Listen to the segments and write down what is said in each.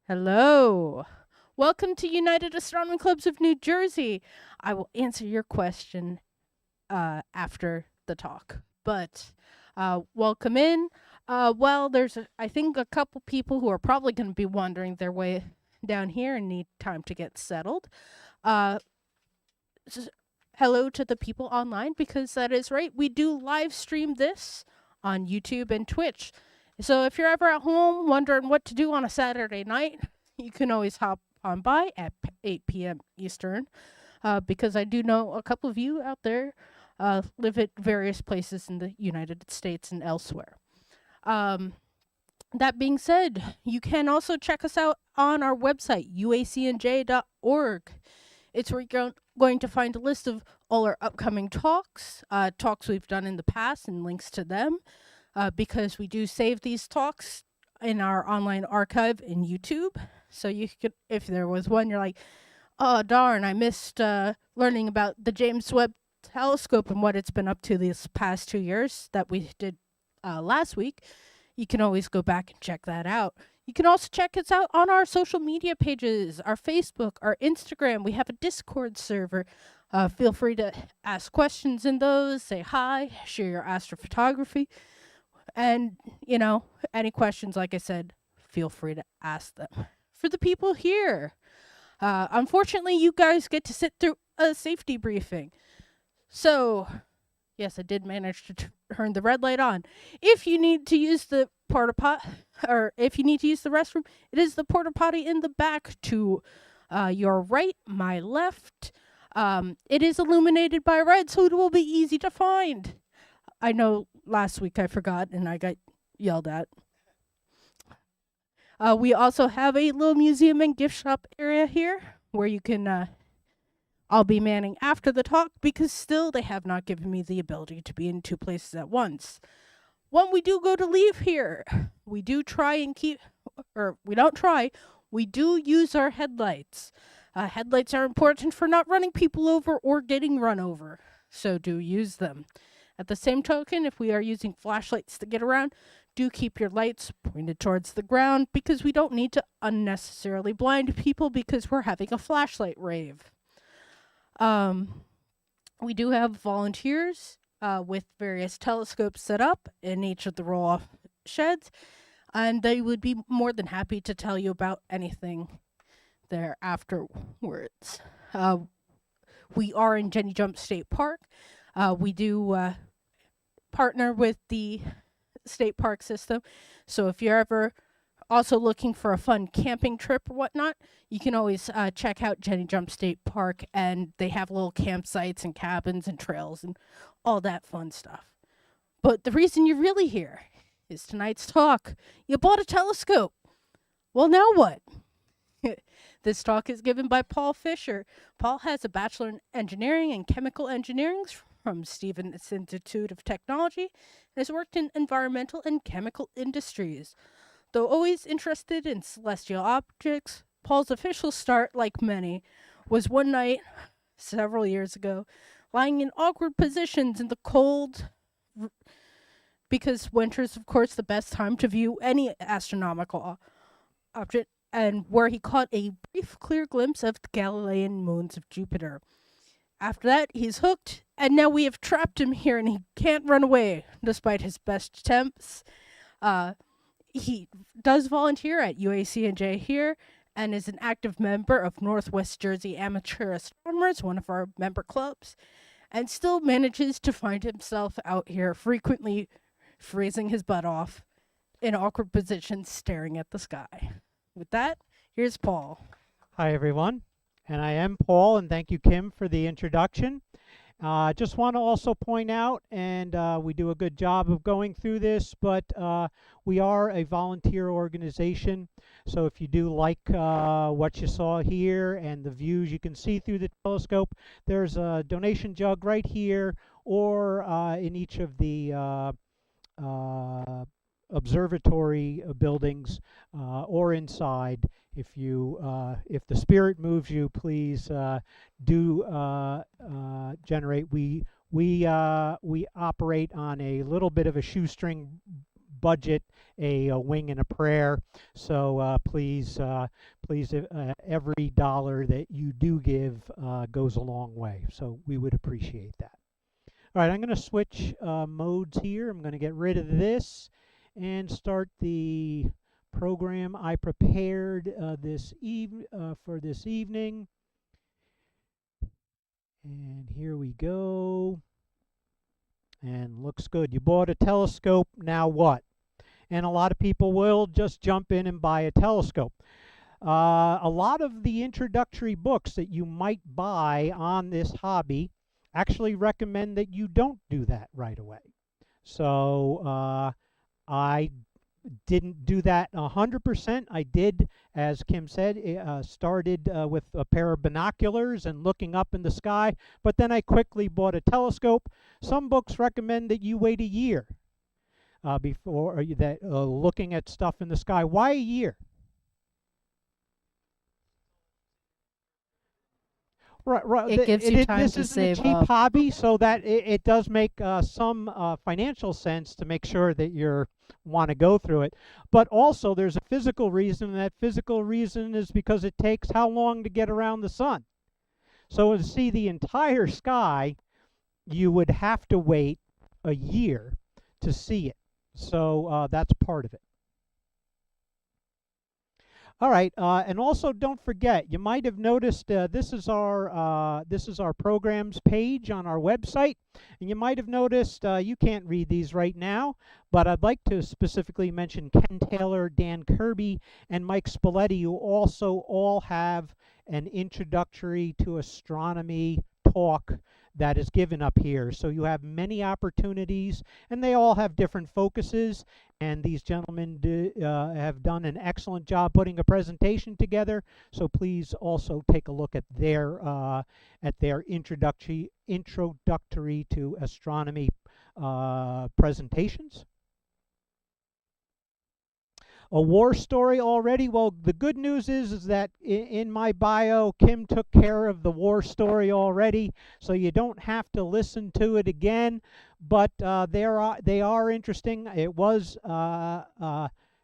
Hello. Welcome to United Astronomy Clubs of New Jersey. I will answer your question after the talk. But welcome in. There's, I think, a couple people who are probably going to be wandering their way down here and need time to get settled. Uh, s- Hello to the people online, because that is right. We do live stream this on YouTube and Twitch. So if you're ever at home wondering what to do on a Saturday night, you can always hop on by at 8 p.m. Eastern, because I do know a couple of you out there live at various places in the United States and elsewhere. Um, that being said, you can also check us out on our website, uacnj.org. It's where you're going to find a list of all our upcoming talks, talks we've done in the past, and links to them, because we do save these talks in our online archive in YouTube. So you could, if there was one you're like, oh darn, I missed learning about the James Webb Telescope and what it's been up to these past 2 years that we did last week, you can always go back and check that out. You can also check us out on our social media pages, our Facebook, our Instagram. We have a Discord server. Feel free to ask questions in those, say hi, share your astrophotography, and, any questions, like I said, feel free to ask them. For the people here, unfortunately, you guys get to sit through a safety briefing. So, yes, I did manage to turn the red light on. If you need to use the porta pot, or if you need to use the restroom, it is the porta potty in the back to your right, my left. It is illuminated by red, so it will be easy to find. I know last week I forgot and I got yelled at. We also have a little museum and gift shop area here where you can. I'll be manning after the talk, because still they have not given me the ability to be in two places at once. When we do go to leave here, we do try and keep, or we don't try, we do use our headlights. Headlights are important for not running people over or getting run over, so do use them. At the same token, if we are using flashlights to get around, do keep your lights pointed towards the ground, because we don't need to unnecessarily blind people because we're having a flashlight rave. We do have volunteers with various telescopes set up in each of the roll-off sheds, and they would be more than happy to tell you about anything there afterwards. We are in Jenny Jump State Park. We do partner with the state park system, so if you're ever also looking for a fun camping trip or whatnot, you can always check out Jenny Jump State Park, and they have little campsites and cabins and trails and all that fun stuff. But the reason you're really here is tonight's talk. You bought a telescope. Well, now what? This talk is given by Paul Fischer. Paul has a Bachelor in Engineering and Chemical Engineering from Stevens Institute of Technology and has worked in environmental and chemical industries. Though always interested in celestial objects, Paul's official start, like many, was one night, several years ago, lying in awkward positions in the cold, because winter's, of course, the best time to view any astronomical object, and where he caught a brief, clear glimpse of the Galilean moons of Jupiter. After that, he's hooked, and now we have trapped him here, and he can't run away, despite his best attempts. He does volunteer at UACNJ here and is an active member of Northwest Jersey Amateur Astronomers, one of our member clubs, and still manages to find himself out here frequently freezing his butt off in awkward positions staring at the sky. With that, here's Paul. Hi, everyone. And I am Paul, and thank you, Kim, for the introduction. Just want to also point out, and we do a good job of going through this, but we are a volunteer organization. So if you do like what you saw here and the views you can see through the telescope, there's a donation jug right here, or in each of the observatory buildings, or inside. If the spirit moves you, please do generate. We operate on a little bit of a shoestring budget a wing and a prayer. So please, every dollar that you do give goes a long way. So we would appreciate that. All right, I'm going to switch modes here. I'm going to get rid of this and start the program I prepared for this evening. And here we go. And looks good. You bought a telescope, now what? And a lot of people will just jump in and buy a telescope. A lot of the introductory books that you might buy on this hobby actually recommend that you don't do that right away. So I didn't do that 100%. I did, as Kim said, started with a pair of binoculars and looking up in the sky, but then I quickly bought a telescope. Some books recommend that you wait a year before looking at stuff in the sky. Why a year? Right. It gives you time this to isn't save a cheap up. hobby, so that it does make some financial sense to make sure that you want to go through it. But also, there's a physical reason, and that physical reason is because it takes how long to get around the sun. So to see the entire sky, you would have to wait a year to see it. So that's part of it. All right, and also don't forget, you might have noticed this is our programs page on our website, and you might have noticed you can't read these right now, but I'd like to specifically mention Ken Taylor, Dan Kirby, and Mike Spalletti, who also all have an introductory to astronomy talk that is given up here. So you have many opportunities, and they all have different focuses, and these gentlemen have done an excellent job putting a presentation together. So please also take a look at their introductory to astronomy presentations. A war story already? Well, the good news is that in my bio, Kim took care of the war story already, so you don't have to listen to it again. But they are interesting. It was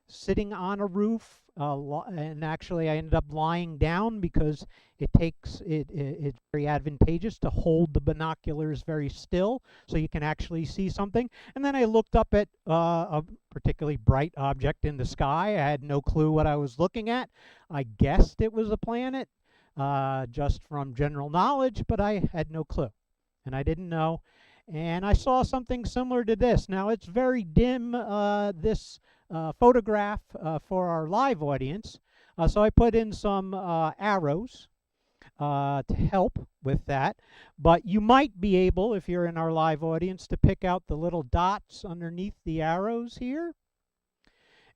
sitting on a roof, and actually I ended up lying down because it's very advantageous to hold the binoculars very still so you can actually see something. And then I looked up at a particularly bright object in the sky. I had no clue what I was looking at. I guessed it was a planet just from general knowledge, but I had no clue, and I didn't know. And I saw something similar to this. Now it's very dim, this photograph for our live audience, so I put in some arrows to help with that. But you might be able, if you're in our live audience, to pick out the little dots underneath the arrows here.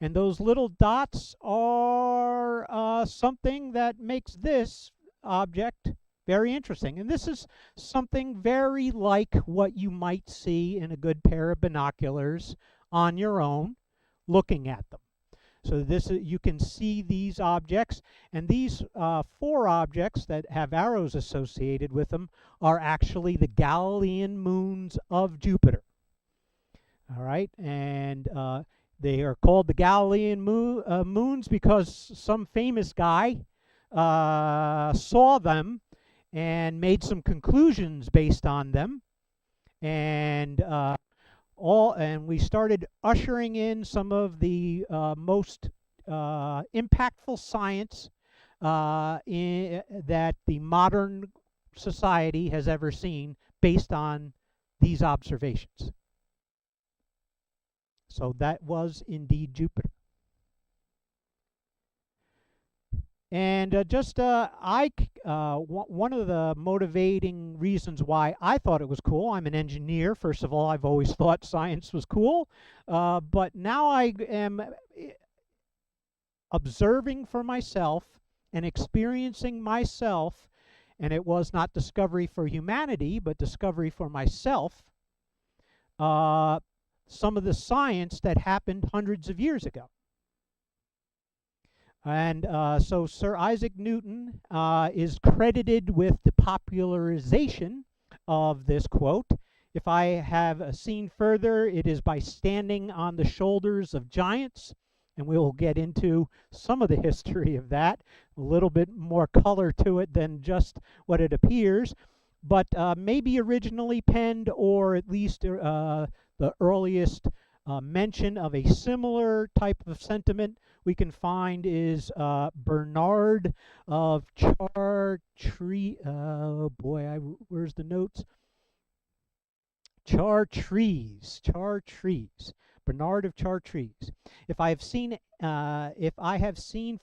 And those little dots are something that makes this object very interesting. And this is something very like what you might see in a good pair of binoculars on your own, looking at them. So this you can see these objects, and these 4 objects that have arrows associated with them are actually the Galilean moons of Jupiter. All right, and they are called the Galilean moons because some famous guy saw them and made some conclusions based on them, and we started ushering in some of the most impactful science that the modern society has ever seen based on these observations. So that was indeed Jupiter. And one of the motivating reasons why I thought it was cool, I'm an engineer. First of all, I've always thought science was cool. But now I am observing for myself and experiencing myself, and it was not discovery for humanity, but discovery for myself, some of the science that happened hundreds of years ago. And so Sir Isaac Newton is credited with the popularization of this quote If I have seen further, it is by standing on the shoulders of giants, and we will get into some of the history of that, a little bit more color to it than just what it appears, but maybe originally penned, or at least the earliest mention of a similar type of sentiment we can find is Bernard of Chartres. Oh boy, where's the notes? Chartres. Bernard of Chartres. If I have seen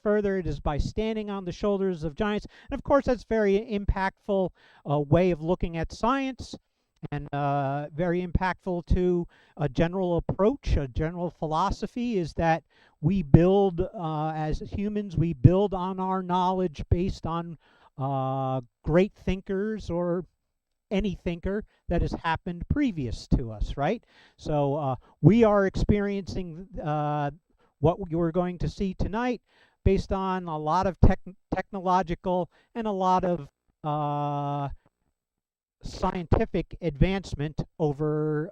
further, it is by standing on the shoulders of giants. And of course, that's very impactful way of looking at science, and very impactful to a general approach, a general philosophy, is that we build, as humans, we build on our knowledge based on great thinkers or any thinker that has happened previous to us, right? So we are experiencing what you're going to see tonight based on a lot of technological and a lot of scientific advancement over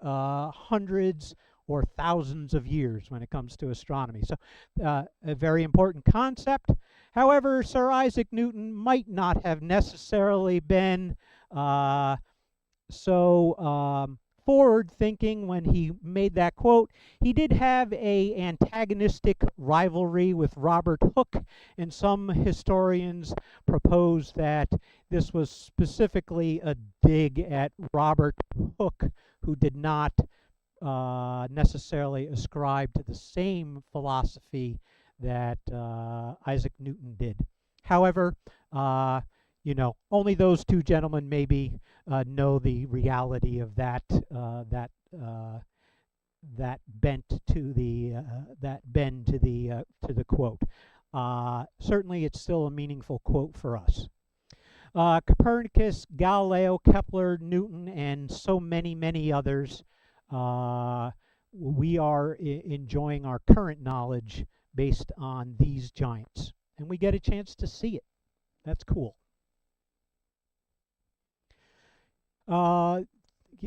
hundreds or thousands of years when it comes to astronomy. So a very important concept. However, Sir Isaac Newton might not have necessarily been so forward thinking when he made that quote. He did have a antagonistic rivalry with Robert Hooke, and some historians propose that this was specifically a dig at Robert Hooke, who did not necessarily ascribe to the same philosophy that Isaac Newton did. However, you know, only those two gentlemen maybe know the reality of that that bent to the bend to the quote. Certainly, it's still a meaningful quote for us. Copernicus, Galileo, Kepler, Newton, and so many others. We are enjoying our current knowledge based on these giants, and we get a chance to see it. That's cool.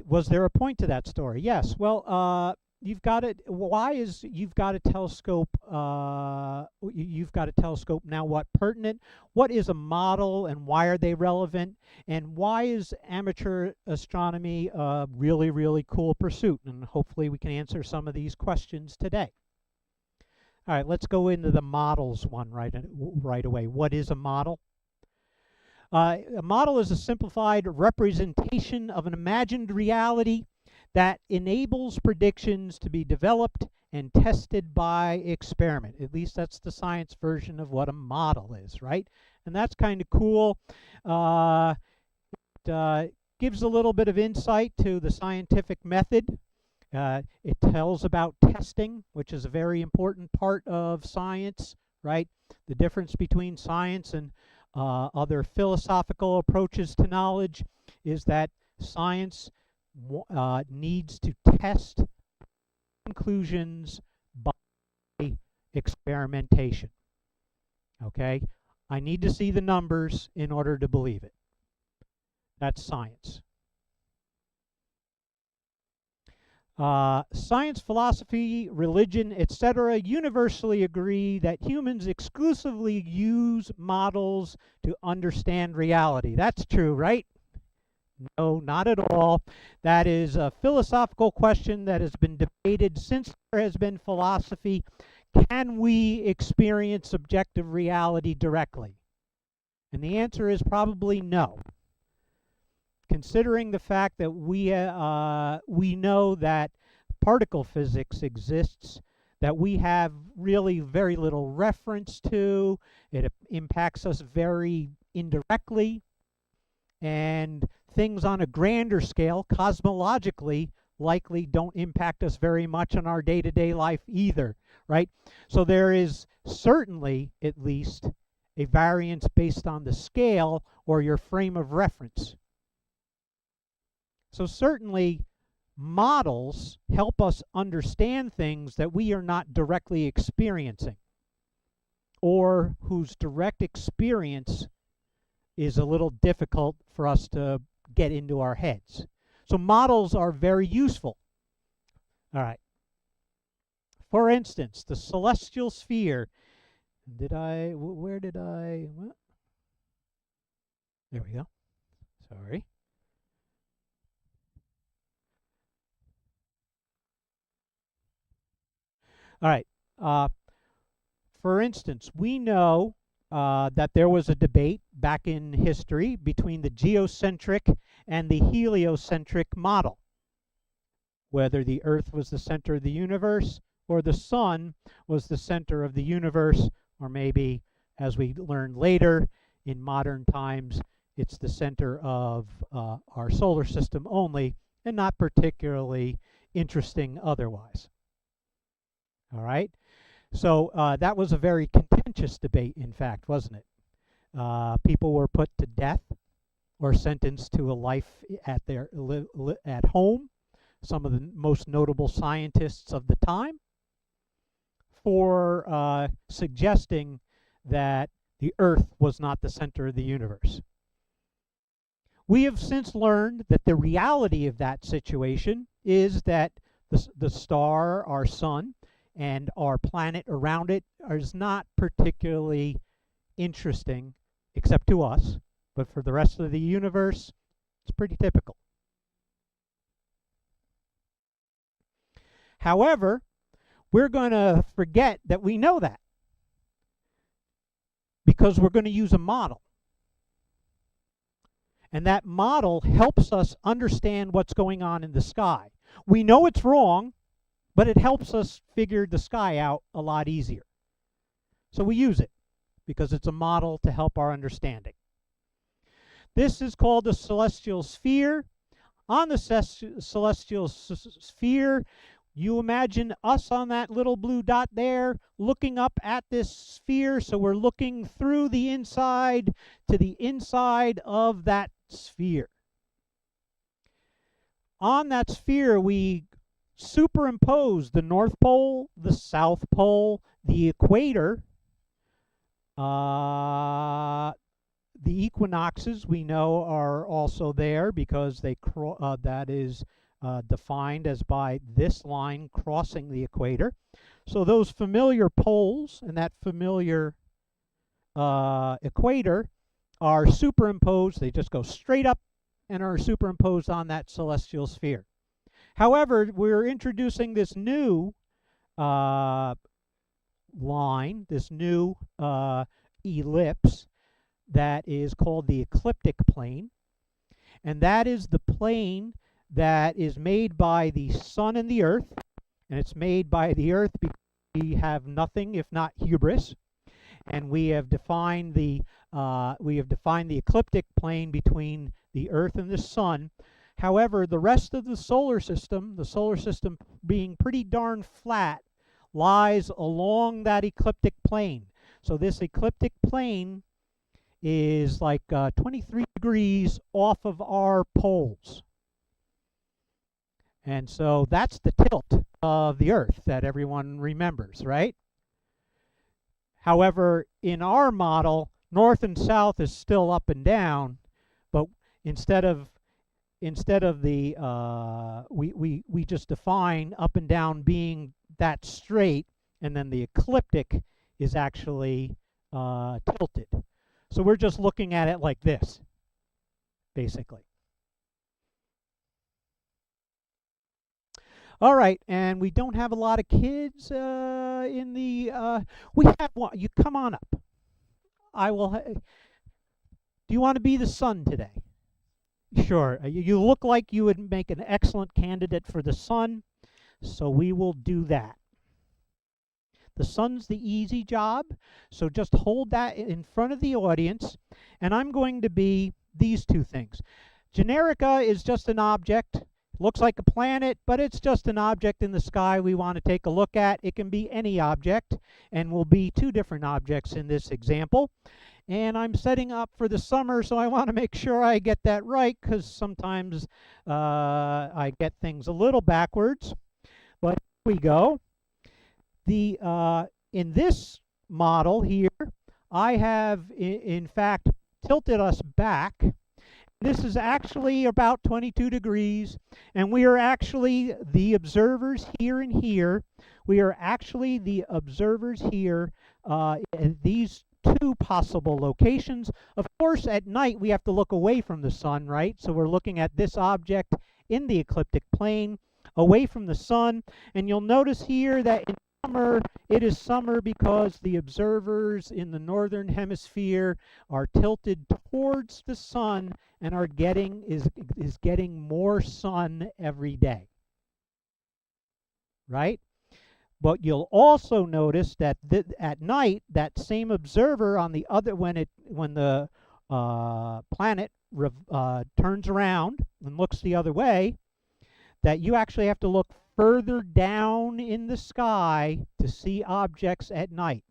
Was there a point to that story? Yes. Well, you've got it. Why is you've got a telescope? You've got a telescope now. What pertinent? What is a model, and why are they relevant? And why is amateur astronomy a really cool pursuit? And hopefully, we can answer some of these questions today. All right, let's go into the models one right away. What is a model? A model is a simplified representation of an imagined reality that enables predictions to be developed and tested by experiment. At least that's the science version of what a model is, right? And that's kind of cool. It gives a little bit of insight to the scientific method. It tells about testing, which is a very important part of science, right? The difference between science and other philosophical approaches to knowledge is that science needs to test conclusions by experimentation. Okay? I need to see the numbers in order to believe it. That's science. Science, philosophy, religion, etc. universally agree that humans exclusively use models to understand reality. That's true, right? No, not at all. That is a philosophical question that has been debated since there has been philosophy. Can we experience objective reality directly? And the answer is probably no. Considering the fact that we know that particle physics exists, that we have really very little reference to, it impacts us very indirectly, and things on a grander scale, cosmologically, likely don't impact us very much on our day-to-day life either, right? So there is certainly, at least, a variance based on the scale or your frame of reference. So certainly, models help us understand things that we are not directly experiencing, or whose direct experience is a little difficult for us to get into our heads. So models are very useful. All right. For instance, the celestial sphere. Where did I? What? There we go. Sorry. All right. For instance, we know that there was a debate back in history between the geocentric and the heliocentric model, whether the Earth was the center of the universe or the sun was the center of the universe, or maybe, as we learned later, in modern times, it's the center of our solar system only, and not particularly interesting otherwise. All right? So that was a very contentious debate, in fact, wasn't it? People were put to death or sentenced to a life at their at home. Some of the most notable scientists of the time for suggesting that the Earth was not the center of the universe. We have since learned that the reality of that situation is that the star, our sun, and our planet around it is not particularly interesting, except to us, but for the rest of the universe, it's pretty typical. However, we're going to forget that we know that, because we're going to use a model. And that model helps us understand what's going on in the sky. We know it's wrong, but it helps us figure the sky out a lot easier. So we use it because it's a model to help our understanding. This is called the celestial sphere. On the celestial sphere, you imagine us on that little blue dot there, looking up at this sphere. So we're looking through the inside to the inside of that sphere. On that sphere, we superimpose the North Pole, the South Pole, the equator, the equinoxes we know are also there because they that is defined as by this line crossing the equator. So those familiar poles and that familiar equator are superimposed. They just go straight up and are superimposed on that celestial sphere. However, we're introducing this new line, this new ellipse that is called the ecliptic plane. And that is the plane that is made by the sun and the earth. And it's made by the earth because we have nothing if not hubris. And we have defined the ecliptic plane between the earth and the sun. However, the rest of the solar system being pretty darn flat, lies along that ecliptic plane. So this ecliptic plane is like 23 degrees off of our poles. And so that's the tilt of the Earth that everyone remembers, right? However, in our model, north and south is still up and down, but instead of the we just define up and down being that straight, and then the ecliptic is actually tilted. So we're just looking at it like this, basically. All right, and we don't have a lot of kids in the. We have one. You come on up. I will. Do you want to be the sun today? Sure. You look like you would make an excellent candidate for the sun, so we will do that. The sun's the easy job, so just hold that in front of the audience, and I'm going to be these two things. Generica is just an object. Looks like a planet, but it's just an object in the sky we want to take a look at. It can be any object, and will be two different objects in this example. And I'm setting up for the summer, so I want to make sure I get that right, because sometimes I get things a little backwards. But here we go. In this model here, I have in fact tilted us back. This is actually about 22 degrees, and we are actually the observers here and here. We are actually the observers here in these two possible locations. Of course, at night we have to look away from the sun, right? So we're looking at this object in the ecliptic plane, away from the sun, and you'll notice here that in summer, it is summer because the observers in the northern hemisphere are tilted towards the sun and are getting more sun every day, right? But you'll also notice that at night, that same observer on the other, when the planet turns around and looks the other way, that you actually have to look further down in the sky to see objects at night.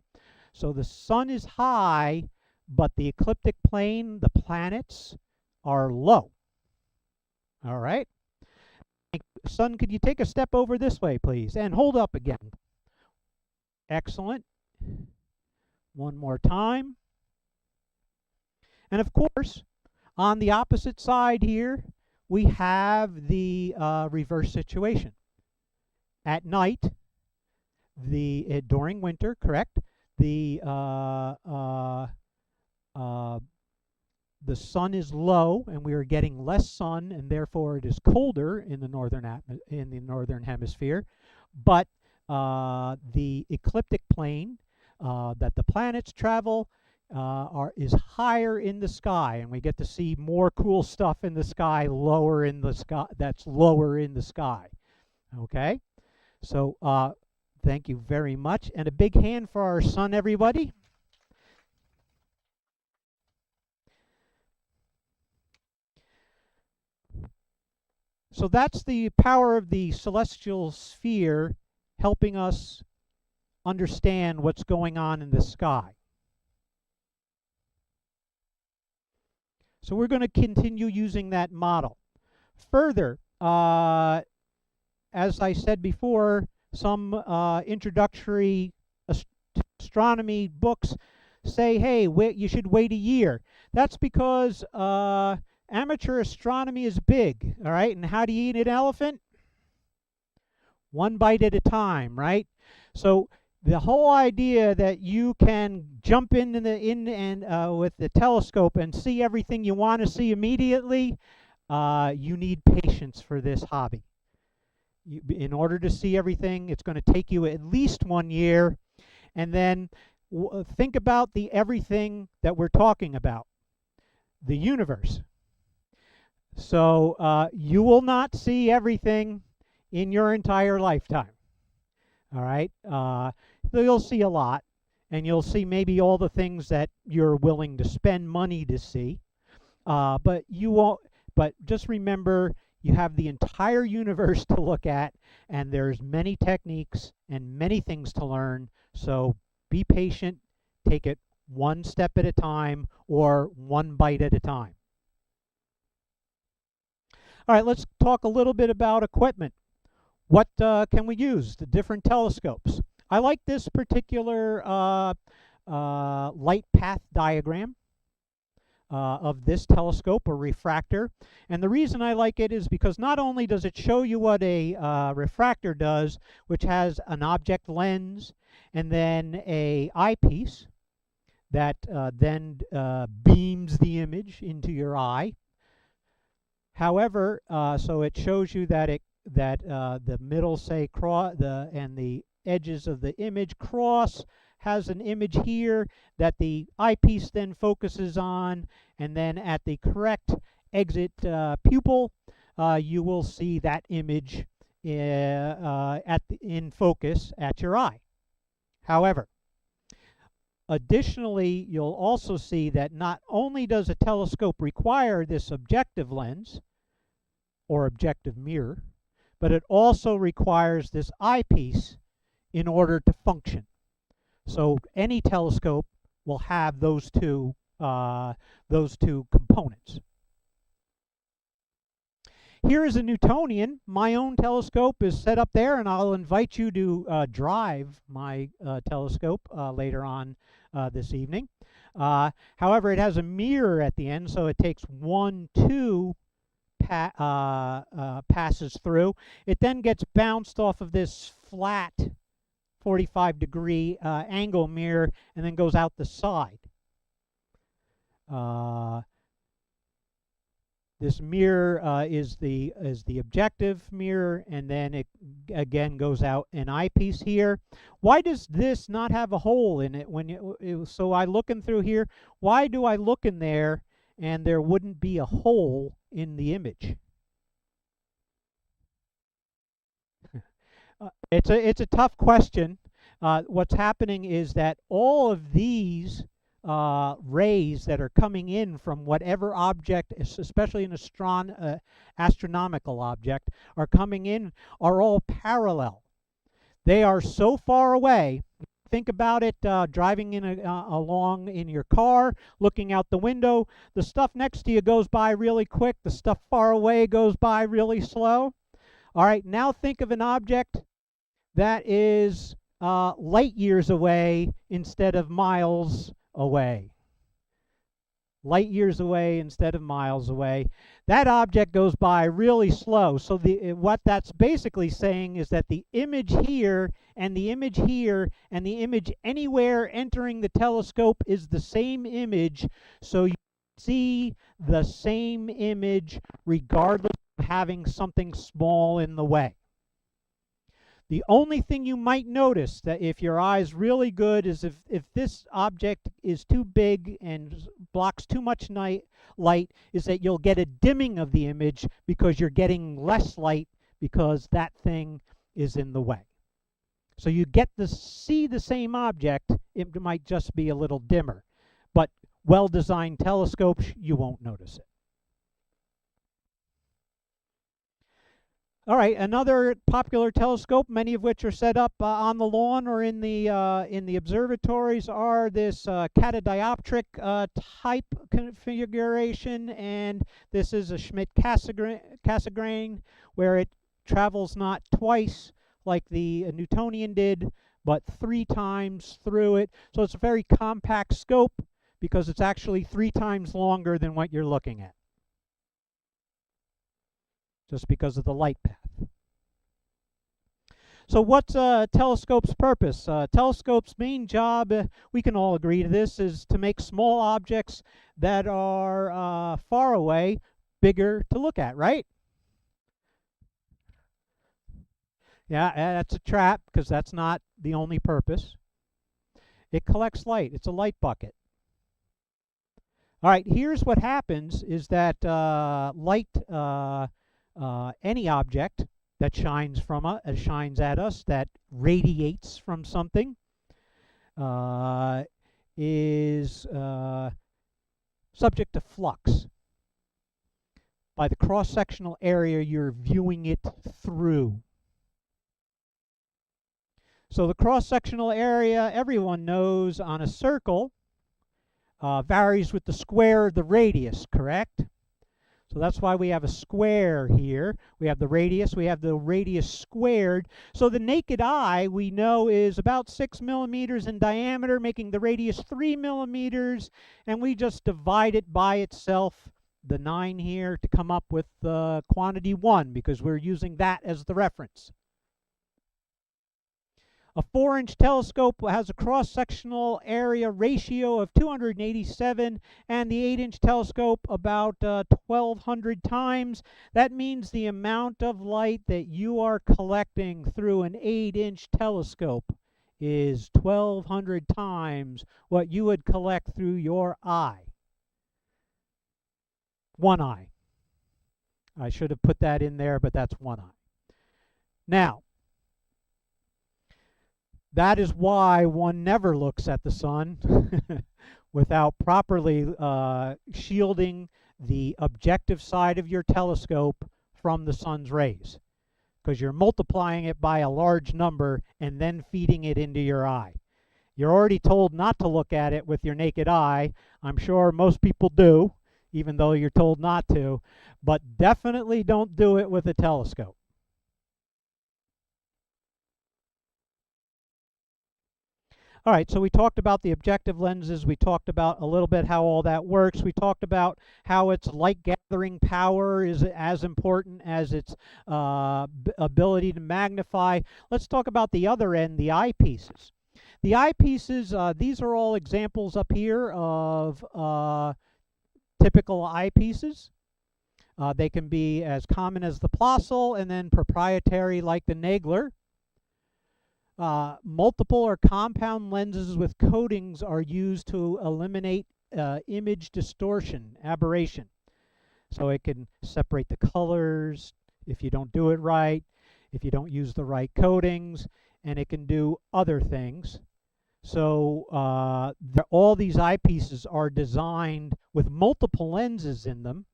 So the sun is high, but the ecliptic plane, the planets, are low. All right? Sun, could you take a step over this way, please? And hold up again. Excellent. One more time. And of course, on the opposite side here, we have the reverse situation. At night, during winter, correct, the sun is low, and we are getting less sun, and therefore it is colder in the northern hemisphere. But the ecliptic plane that the planets travel is higher in the sky, and we get to see more cool stuff in the sky, lower in the sky. That's lower in the sky. Okay, so thank you very much, and a big hand for our sun, everybody. So that's the power of the celestial sphere helping us understand what's going on in the sky. So we're going to continue using that model. Further, as I said before, some introductory astronomy books say, hey, you should wait a year. That's because amateur astronomy is big, all right? And how do you eat an elephant? One bite at a time, right? So the whole idea that you can jump with the telescope and see everything you want to see immediately, you need patience for this hobby. In order to see everything, it's going to take you at least 1 year. And then think about the everything that we're talking about, the universe. So you will not see everything in your entire lifetime. All right? You'll see a lot, and you'll see maybe all the things that you're willing to spend money to see. But you won't. But just remember, you have the entire universe to look at, and there's many techniques and many things to learn. So be patient, take it one step at a time or one bite at a time. All right, let's talk a little bit about equipment. What can we use? The different telescopes. I like this particular light path diagram of this telescope, a refractor. And the reason I like it is because not only does it show you what a refractor does, which has an object lens and then a eyepiece that then beams the image into your eye. However, so it shows you that the middle, say, and the edges of the image cross, has an image here that the eyepiece then focuses on, and then at the correct exit pupil, you will see that image in focus at your eye. However, additionally, you'll also see that not only does a telescope require this objective lens or objective mirror, but it also requires this eyepiece in order to function. So any telescope will have those two components. Here is a Newtonian. My own telescope is set up there, and I'll invite you to drive my telescope later on this evening. However, it has a mirror at the end, so it takes 1, 2 passes through. It then gets bounced off of this flat 45-degree angle mirror and then goes out the side. This mirror is the objective mirror, and then it again goes out an eyepiece here. Why does this not have a hole in it? So I look in through here. Why do I look in there and there wouldn't be a hole in the image? It's a tough question. What's happening is that all of these rays that are coming in from whatever object, especially an astronomical object, are coming in, are all parallel. They are so far away. Think about it, driving along in your car, looking out the window. The stuff next to you goes by really quick. The stuff far away goes by really slow. All right, now think of an object that is light years away instead of miles away. Light years away instead of miles away. That object goes by really slow. So what that's basically saying is that the image here and the image here and the image anywhere entering the telescope is the same image. So you see the same image regardless of having something small in the way. The only thing you might notice, that if your eye's really good, is if this object is too big and blocks too much light, is that you'll get a dimming of the image because you're getting less light because that thing is in the way. So you get to see the same object, it might just be a little dimmer. But well-designed telescopes, you won't notice it. All right, another popular telescope, many of which are set up on the lawn or in the observatories, are this catadioptric type configuration, and this is a Schmidt-Cassegrain, where it travels not twice like the Newtonian did, but 3 times through it. So it's a very compact scope because it's actually 3 times longer than what you're looking at, just because of the light path. So what's a telescope's purpose? Telescope's main job, we can all agree to this, is to make small objects that are far away bigger to look at, right? Yeah, that's a trap because that's not the only purpose. It collects light. It's a light bucket. All right, here's what happens is that light, any object that shines at us, that radiates from something, is subject to flux by the cross-sectional area you're viewing it through. So the cross-sectional area, everyone knows, on a circle varies with the square of the radius, correct? So that's why we have a square here. We have the radius squared. So the naked eye, we know, is about 6 millimeters in diameter, making the radius 3 millimeters, and we just divide it by itself, the 9 here, to come up with the quantity 1, because we're using that as the reference. A 4-inch telescope has a cross-sectional area ratio of 287, and the 8-inch telescope about 1,200 times. That means the amount of light that you are collecting through an 8-inch telescope is 1,200 times what you would collect through your eye. One eye. I should have put that in there, but that's one eye. Now, that is why one never looks at the sun without properly shielding the objective side of your telescope from the sun's rays, because you're multiplying it by a large number and then feeding it into your eye. You're already told not to look at it with your naked eye. I'm sure most people do, even though you're told not to, but definitely don't do it with a telescope. All right, so we talked about the objective lenses. We talked about a little bit how all that works. We talked about how its light gathering power is as important as its ability to magnify. Let's talk about the other end, the eyepieces. The eyepieces, these are all examples up here of typical eyepieces. They can be as common as the Plössl and then proprietary like the Nagler. Multiple or compound lenses with coatings are used to eliminate image distortion, aberration. So it can separate the colors if you don't do it right, if you don't use the right coatings, and it can do other things. So all these eyepieces are designed with multiple lenses in them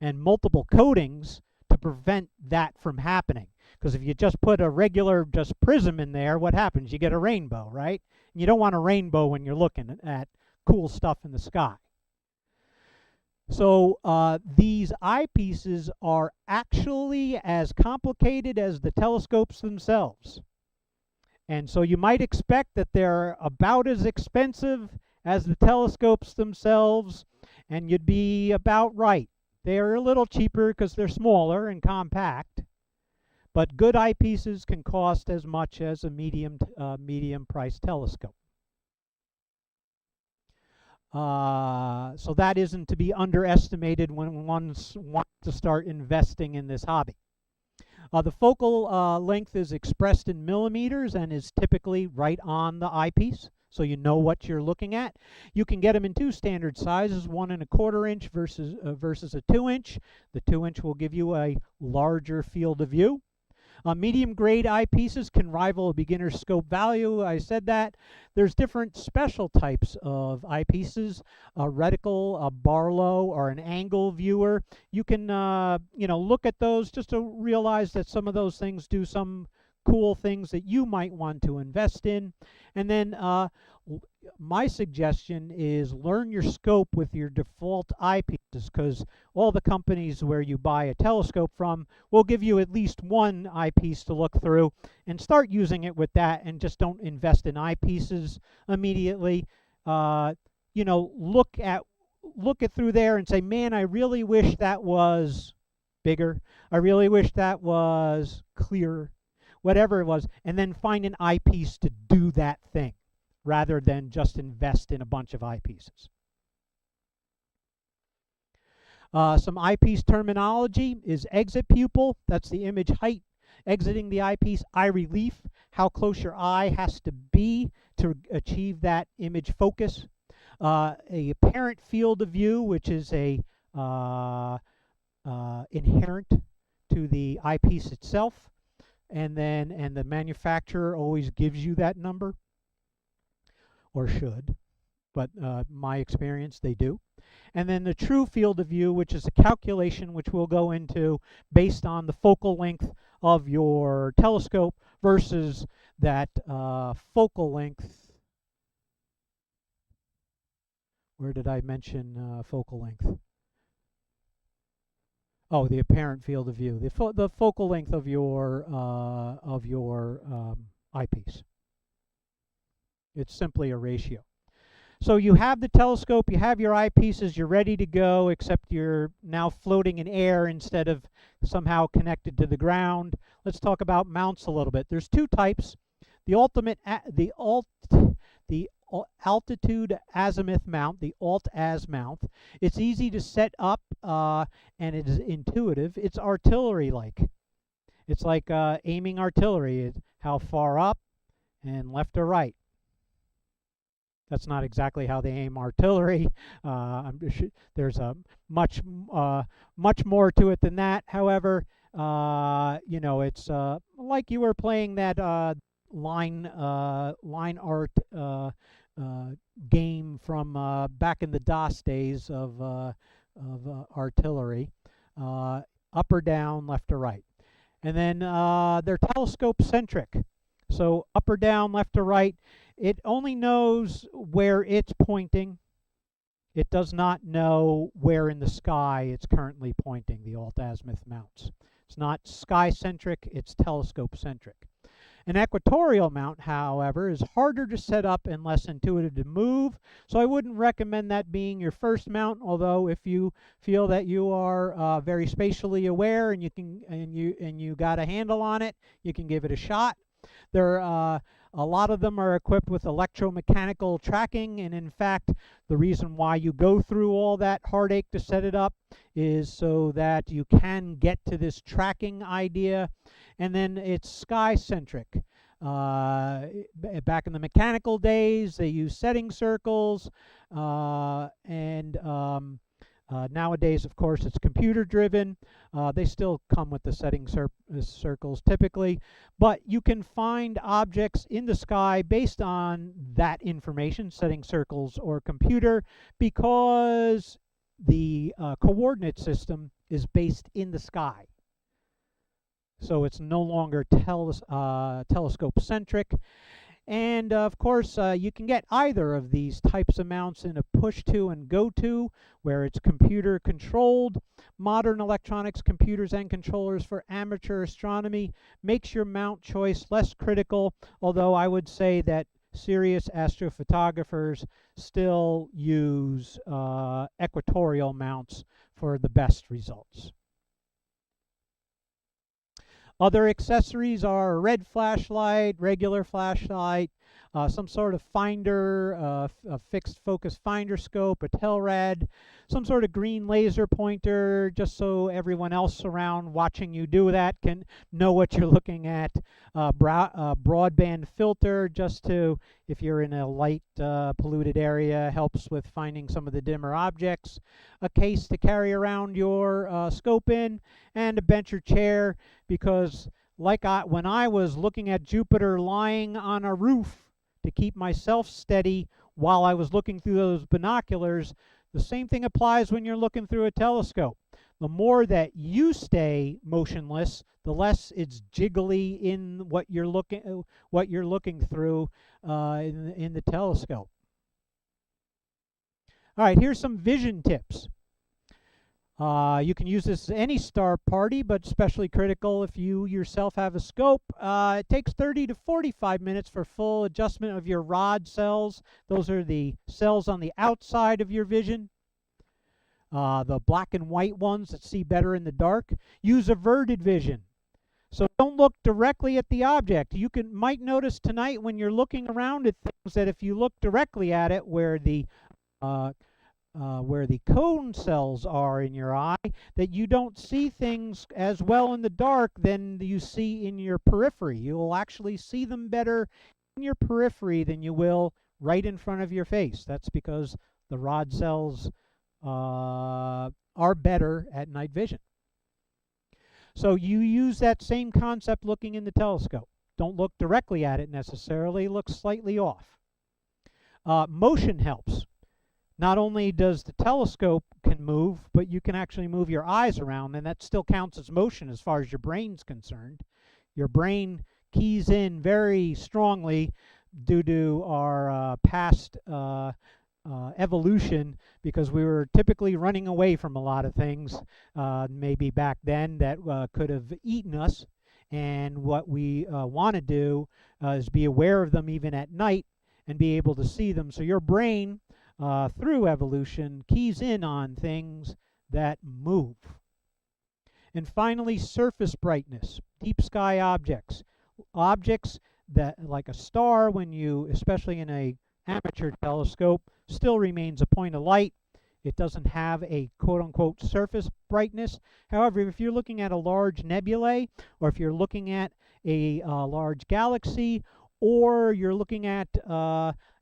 and multiple coatings to prevent that from happening. Because if you just put a regular just prism in there, what happens? You get a rainbow, right? And you don't want a rainbow when you're looking at cool stuff in the sky. So these eyepieces are actually as complicated as the telescopes themselves. And so you might expect that they're about as expensive as the telescopes themselves, and you'd be about right. They're a little cheaper because they're smaller and compact, but good eyepieces can cost as much as a medium priced telescope. So that isn't to be underestimated when one wants to start investing in this hobby. The focal length is expressed in millimeters and is typically right on the eyepiece, so you know what you're looking at. You can get them in two standard sizes, 1 1/4 inch versus a 2-inch. The 2-inch will give you a larger field of view. Medium grade eyepieces can rival a beginner's scope value. I said that. There's different special types of eyepieces, a reticle, a Barlow, or an angle viewer. You can look at those just to realize that some of those things do some cool things that you might want to invest in. And then my suggestion is learn your scope with your default eyepieces, because all the companies where you buy a telescope from will give you at least one eyepiece to look through, and start using it with that, and just don't invest in eyepieces immediately. Look it through there and say, man, I really wish that was bigger. I really wish that was clearer. Whatever it was, and then find an eyepiece to do that thing, rather than just invest in a bunch of eyepieces. Some eyepiece terminology is exit pupil, that's the image height exiting the eyepiece. Eye relief, how close your eye has to be to achieve that image focus. A apparent field of view, which is a inherent to the eyepiece itself. And the manufacturer always gives you that number, or should, but my experience, they do. And then the true field of view, which is a calculation which we'll go into based on the focal length of your telescope versus that focal length. Where did I mention focal length? Oh, the apparent field of view, the focal length of your eyepiece. It's simply a ratio. So you have the telescope, you have your eyepieces, you're ready to go, except you're now floating in air instead of somehow connected to the ground. Let's talk about mounts a little bit. There's two types: the altitude azimuth mount, the alt-az mount. It's easy to set up and it is intuitive. It's artillery-like. It's like aiming artillery. How far up and left or right. That's not exactly how they aim artillery. There's a much more to it than that. However, it's like you were playing that line art game from back in the DOS days of artillery, up or down, left or right. And then they're telescope centric, so up or down, left or right. It only knows where it's pointing. It does not know where in the sky it's currently pointing, the alt-azimuth mounts. It's not sky centric, it's telescope centric. An equatorial mount, however, is harder to set up and less intuitive to move, so I wouldn't recommend that being your first mount, although if you feel that you are very spatially aware and you got a handle on it, you can give it a shot. A lot of them are equipped with electromechanical tracking, and in fact, the reason why you go through all that heartache to set it up is so that you can get to this tracking idea. And then it's sky-centric. Back in the mechanical days, they used setting circles, nowadays, of course, it's computer-driven. They still come with the setting circles typically, but you can find objects in the sky based on that information, setting circles or computer, because the coordinate system is based in the sky. So it's no longer telescope-centric. And of course, you can get either of these types of mounts in a push-to and go-to, where it's computer-controlled. Modern electronics computers and controllers for amateur astronomy makes your mount choice less critical, although I would say that serious astrophotographers still use equatorial mounts for the best results. Other accessories are a red flashlight, regular flashlight, some sort of finder, a fixed focus finder scope, a Telrad, some sort of green laser pointer, just so everyone else around watching you do that can know what you're looking at. Broadband filter, just to, if you're in a light polluted area, helps with finding some of the dimmer objects. A case to carry around your scope in, and a bench or chair, because when I was looking at Jupiter lying on a roof to keep myself steady while I was looking through those binoculars, the same thing applies when you're looking through a telescope. The more that you stay motionless, the less it's jiggly in what you're looking through in the telescope. All right, here's some vision tips. You can use this as any star party, but especially critical if you yourself have a scope. It takes 30 to 45 minutes for full adjustment of your rod cells. Those are the cells on the outside of your vision. The black and white ones that see better in the dark. Use averted vision. So don't look directly at the object. You might notice tonight when you're looking around at things that if you look directly at it where the cone cells are in your eye, that you don't see things as well in the dark than you see in your periphery. You will actually see them better in your periphery than you will right in front of your face. That's because the rod cells are better at night vision. So you use that same concept looking in the telescope. Don't look directly at it necessarily, look slightly off. Motion helps. Not only does the telescope can move, but you can actually move your eyes around, and that still counts as motion as far as your brain's concerned. Your brain keys in very strongly due to our past evolution, because we were typically running away from a lot of things maybe back then that could have eaten us. And what we want to do is be aware of them even at night and be able to see them. So your brain, through evolution, keys in on things that move. And finally, surface brightness. Deep sky objects. Objects that, like a star, when you, especially in a amateur telescope, still remains a point of light. It doesn't have a quote-unquote surface brightness. However, if you're looking at a large nebulae, or if you're looking at a large galaxy, or you're looking at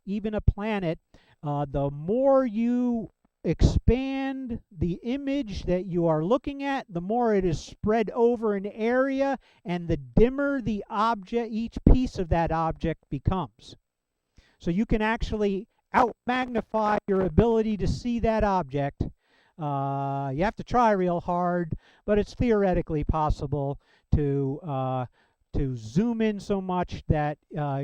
even a planet, the more you expand the image that you are looking at, the more it is spread over an area, and the dimmer the object, each piece of that object becomes. So you can actually out-magnify your ability to see that object. You have to try real hard, but it's theoretically possible to zoom in so much that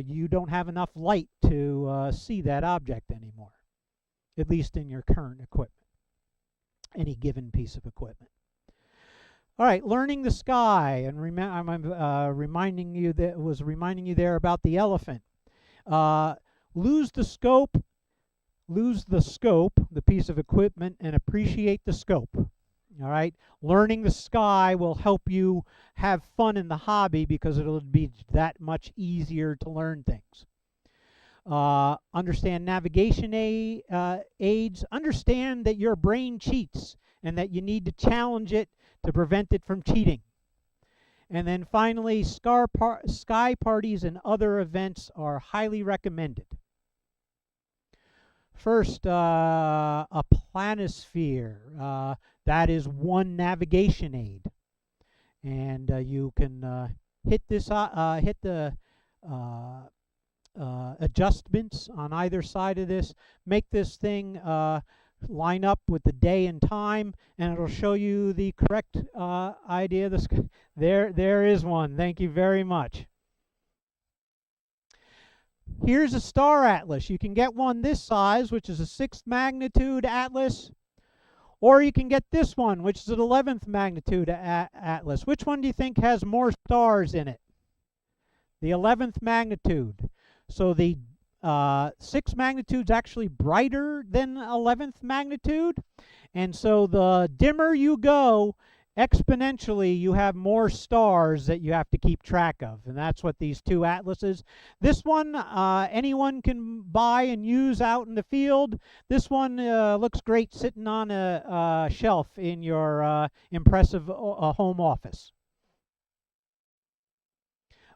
you don't have enough light to see that object anymore, at least in your current equipment, any given piece of equipment. All right, learning the sky, and reminding you there about the elephant. Uh, lose the scope, the piece of equipment, and appreciate the scope. All right, learning the sky will help you have fun in the hobby because it'll be that much easier to learn things. Understand navigation aids. Understand that your brain cheats and that you need to challenge it to prevent it from cheating. And then finally, sky parties and other events are highly recommended. First, a planisphere. That is one navigation aid. And you can hit the adjustments on either side of this, make this thing line up with the day and time, and it'll show you the correct idea of the sky. There is one. Thank you very much. Here's a star atlas. You can get one this size, which is a 6th magnitude atlas, or you can get this one, which is an 11th magnitude atlas. Which one do you think has more stars in it? The 11th magnitude. So the 6th magnitude is actually brighter than 11th magnitude. And so the dimmer you go, exponentially you have more stars that you have to keep track of. And that's what these two atlases. This one anyone can buy and use out in the field. This one looks great sitting on a shelf in your impressive home office.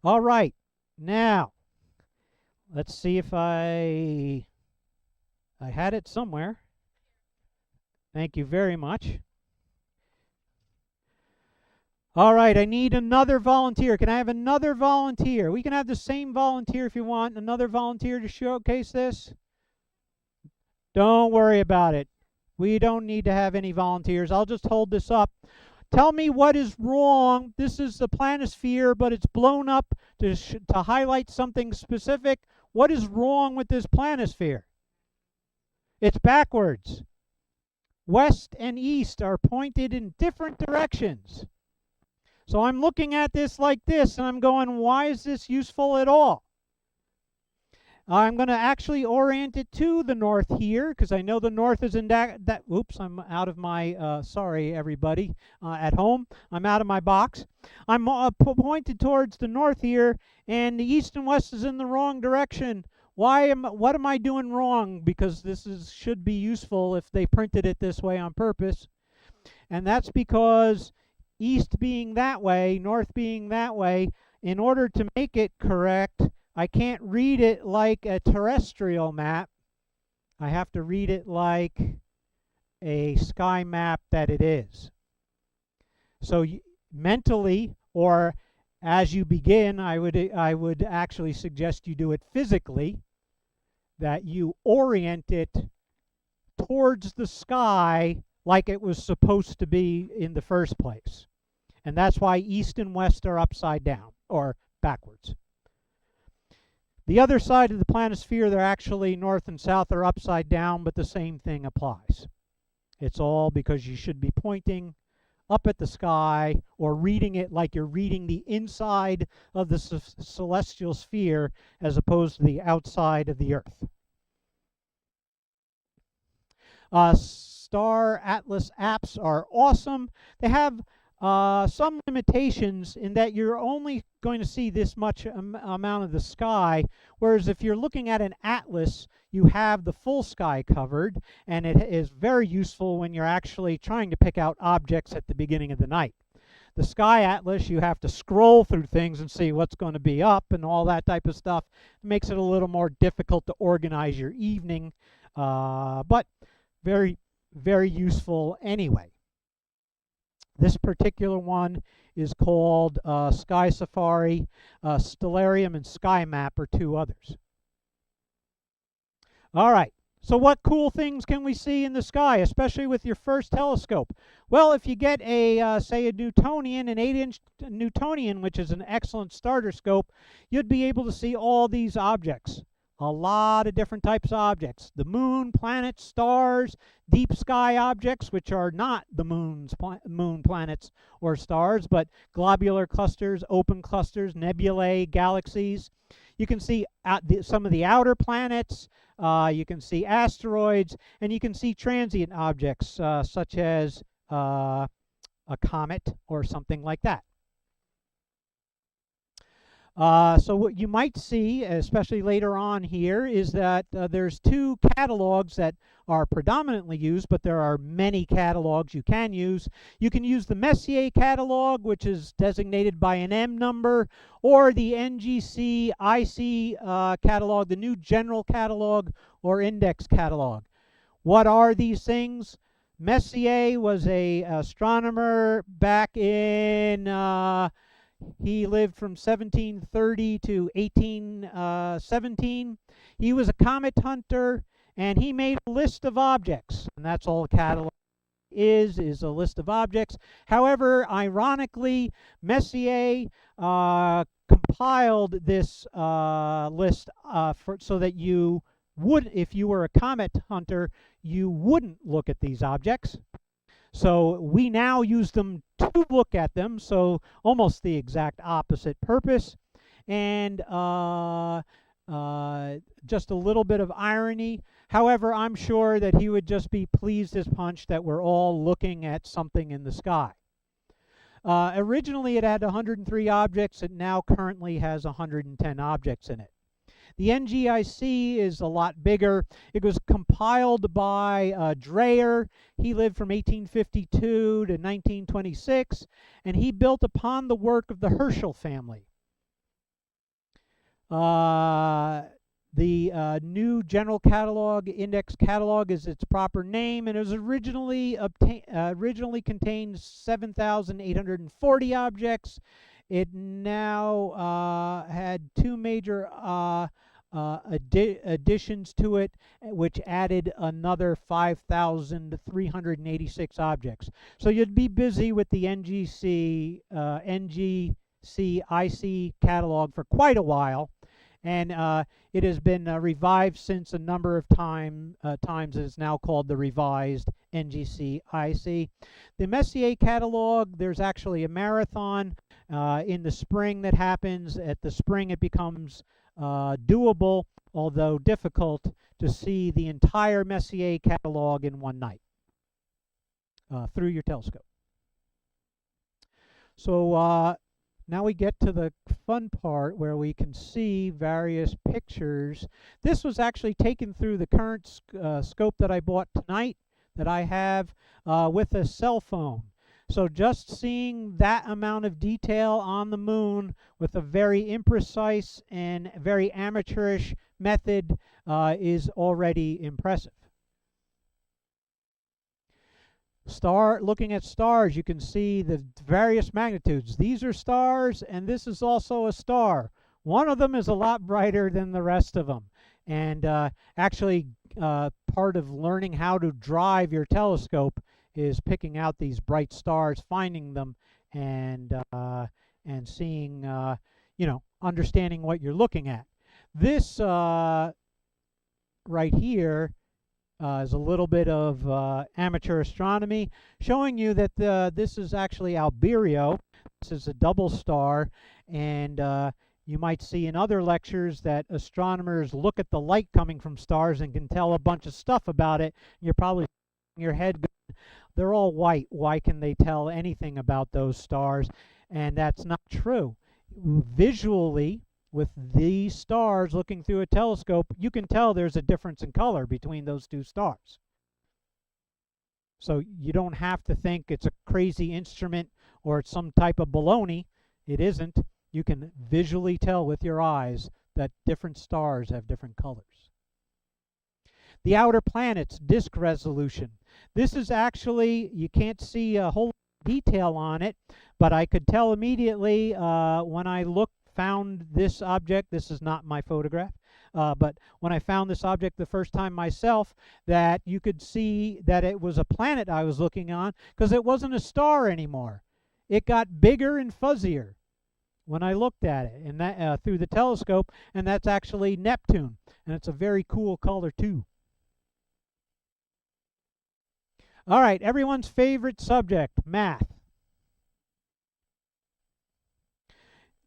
All right, now let's see if I had it somewhere. Thank you very much. All right, I need another volunteer. Can I have another volunteer? We can have the same volunteer if you want. Another volunteer to showcase this. Don't worry about it. We don't need to have any volunteers. I'll just hold this up. Tell me what is wrong. This is the planisphere, but it's blown up to highlight something specific. What is wrong with this planisphere? It's backwards. West and east are pointed in different directions. So I'm looking at this like this, and I'm going, why is this useful at all? I'm going to actually orient it to the north here, because I know the north is in that oops, I'm out of my, sorry everybody at home, I'm out of my box. I'm pointed towards the north here, and the east and west is in the wrong direction. What am I doing wrong? Because this should be useful if they printed it this way on purpose. And that's because east being that way, north being that way, in order to make it correct, I can't read it like a terrestrial map. I have to read it like a sky map that it is. So mentally, or as you begin, I would actually suggest you do it physically, that you orient it towards the sky like it was supposed to be in the first place. And that's why east and west are upside down, or backwards. The other side of the planisphere, they're actually north and south are upside down, but the same thing applies. It's all because you should be pointing up at the sky or reading it like you're reading the inside of the celestial sphere as opposed to the outside of the Earth. Star Atlas apps are awesome. They have some limitations in that you're only going to see this much amount of the sky, whereas if you're looking at an atlas, you have the full sky covered, and it is very useful when you're actually trying to pick out objects at the beginning of the night. The sky atlas, you have to scroll through things and see what's going to be up and all that type of stuff. It makes it a little more difficult to organize your evening, but very, very useful anyway. This particular one is called Sky Safari, Stellarium, and Sky Map are two others. All right, so what cool things can we see in the sky, especially with your first telescope? Well, if you get a, say, a Newtonian, an 8-inch Newtonian, which is an excellent starter scope, you'd be able to see all these objects. a lot of different types of objects. The moon, planets, stars, deep sky objects, which are not the moon, planets, or stars, but globular clusters, open clusters, nebulae, galaxies. You can see some of the outer planets. You can see asteroids, and you can see transient objects such as a comet or something like that. So what you might see, especially later on here, is that there's two catalogs that are predominantly used, but there are many catalogs you can use. You can use the Messier catalog, which is designated by an M number, or the NGC IC catalog, the New General Catalog or Index Catalog. What are these things? Messier was an astronomer back in he lived from 1730 to 1817. He was a comet hunter, and he made a list of objects, and that's all a catalog is a list of objects. However, ironically, Messier compiled this list so that you would, if you were a comet hunter, you wouldn't look at these objects. So we now use them to look at them, so almost the exact opposite purpose. And just a little bit of irony. However, I'm sure that he would just be pleased as punch that we're all looking at something in the sky. Originally it had 103 objects. It now currently has 110 objects in it. The NGIC is a lot bigger. It was compiled by Dreyer. He lived from 1852 to 1926, and he built upon the work of the Herschel family. The New General Catalog, Index Catalog is its proper name, and it was originally contained 7,840 objects. It now had two major additions to it, which added another 5,386 objects. So you'd be busy with the NGC IC catalog for quite a while, and it has been revived since a number of times. It is now called the revised NGC IC. The Messier catalog, there's actually a marathon in the spring that happens. At the spring it becomes doable, although difficult, to see the entire Messier catalog in one night through your telescope. So now we get to the fun part where we can see various pictures. This was actually taken through the current scope that I bought tonight, that I have with a cell phone. So just seeing that amount of detail on the moon with a very imprecise and very amateurish method is already impressive. Looking at stars, you can see the various magnitudes. These are stars, and this is also a star. One of them is a lot brighter than the rest of them. And actually, part of learning how to drive your telescope is picking out these bright stars, finding them, and seeing, understanding what you're looking at. This right here is a little bit of amateur astronomy, showing you that this is actually Albireo. This is a double star, and you might see in other lectures that astronomers look at the light coming from stars and can tell a bunch of stuff about it. You're probably in your head going, they're all white. Why can they tell anything about those stars? And that's not true. Visually, with these stars looking through a telescope, you can tell there's a difference in color between those two stars. So you don't have to think it's a crazy instrument or it's some type of baloney. It isn't. You can visually tell with your eyes that different stars have different colors. The outer planets, disk resolution. This is actually, you can't see a whole detail on it, but I could tell immediately when I found this object. This is not my photograph, but when I found this object the first time myself, that you could see that it was a planet I was looking on, because it wasn't a star anymore. It got bigger and fuzzier. when I looked at it, and that through the telescope, and that's actually Neptune, and it's a very cool color too. All right, everyone's favorite subject, math.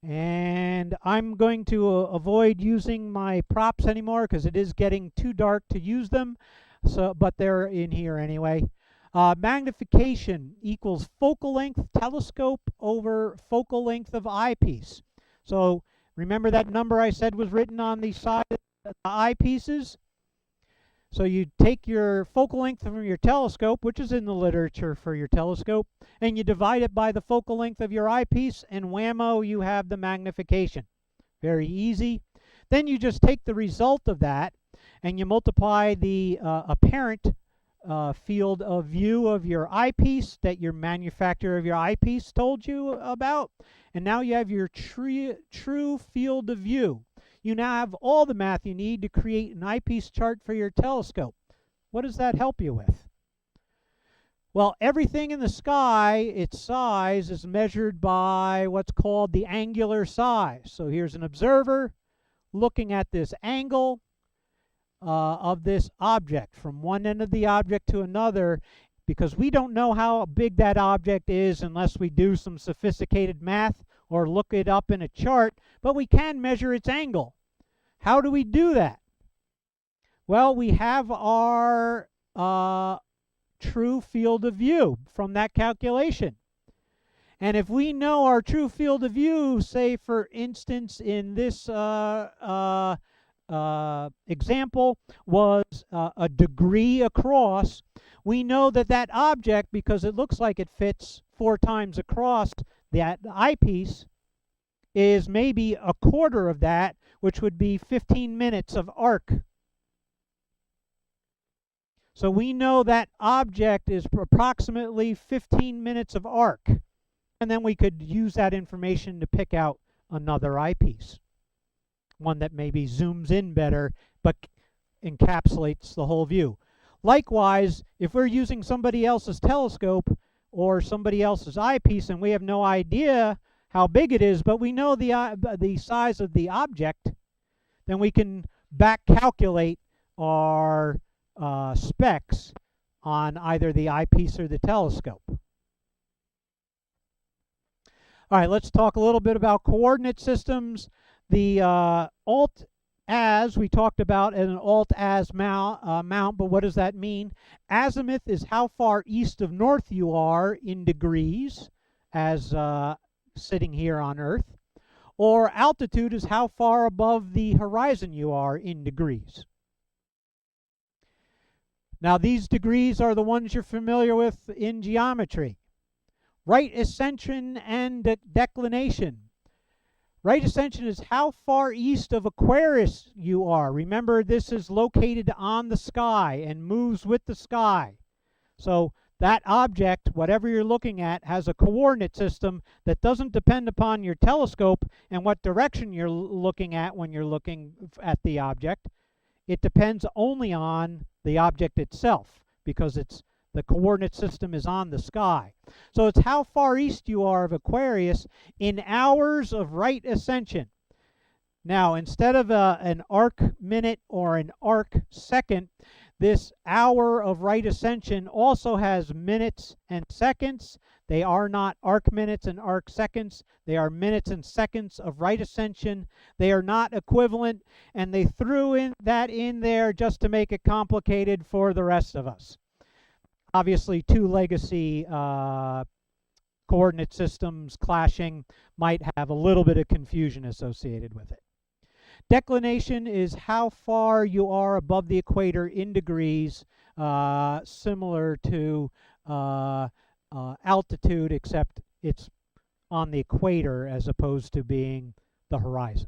And I'm going to avoid using my props anymore because it is getting too dark to use them. So, but they're in here anyway. Magnification equals focal length telescope over focal length of eyepiece. So remember that number I said was written on the side of the eyepieces? So you take your focal length from your telescope, which is in the literature for your telescope, and you divide it by the focal length of your eyepiece, and whammo, you have the magnification. Very easy. Then you just take the result of that, and you multiply the apparent field of view of your eyepiece that your manufacturer of your eyepiece told you about, and now you have your true field of view. You now have all the math you need to create an eyepiece chart for your telescope. What does that help you with? Well, everything in the sky, its size is measured by what's called the angular size. So here's an observer looking at this angle of this object from one end of the object to another, because we don't know how big that object is unless we do some sophisticated math or look it up in a chart, but we can measure its angle. How do we do that? Well, we have our true field of view from that calculation. And if we know our true field of view, say for instance in this example was a degree across, we know that that object, because it looks like it fits 4 times across that eyepiece, is maybe a quarter of that, which would be 15 minutes of arc. So we know that object is approximately 15 minutes of arc. And then we could use that information to pick out another eyepiece, one that maybe zooms in better but encapsulates the whole view. Likewise, if we're using somebody else's telescope or somebody else's eyepiece and we have no idea how big it is, but we know the size of the object, then we can back calculate our specs on either the eyepiece or the telescope. All right, let's talk a little bit about coordinate systems. The alt-az we talked about as an alt-az mount, but what does that mean? Azimuth is how far east of north you are in degrees, as sitting here on Earth, or altitude is how far above the horizon you are in degrees. Now these degrees are the ones you're familiar with in geometry. Right ascension and declination. Right ascension is how far east of Aquarius you are. Remember, this is located on the sky and moves with the sky. So that object, whatever you're looking at, has a coordinate system that doesn't depend upon your telescope and what direction you're looking at when you're looking at the object. It depends only on the object itself, because the coordinate system is on the sky. So it's how far east you are of Aquarius in hours of right ascension. Now, instead of an arc minute or an arc second, this hour of right ascension also has minutes and seconds. They are not arc minutes and arc seconds. They are minutes and seconds of right ascension. They are not equivalent, and they threw that in there just to make it complicated for the rest of us. Obviously, two legacy coordinate systems clashing might have a little bit of confusion associated with it. Declination is how far you are above the equator in degrees, similar to altitude, except it's on the equator as opposed to being the horizon.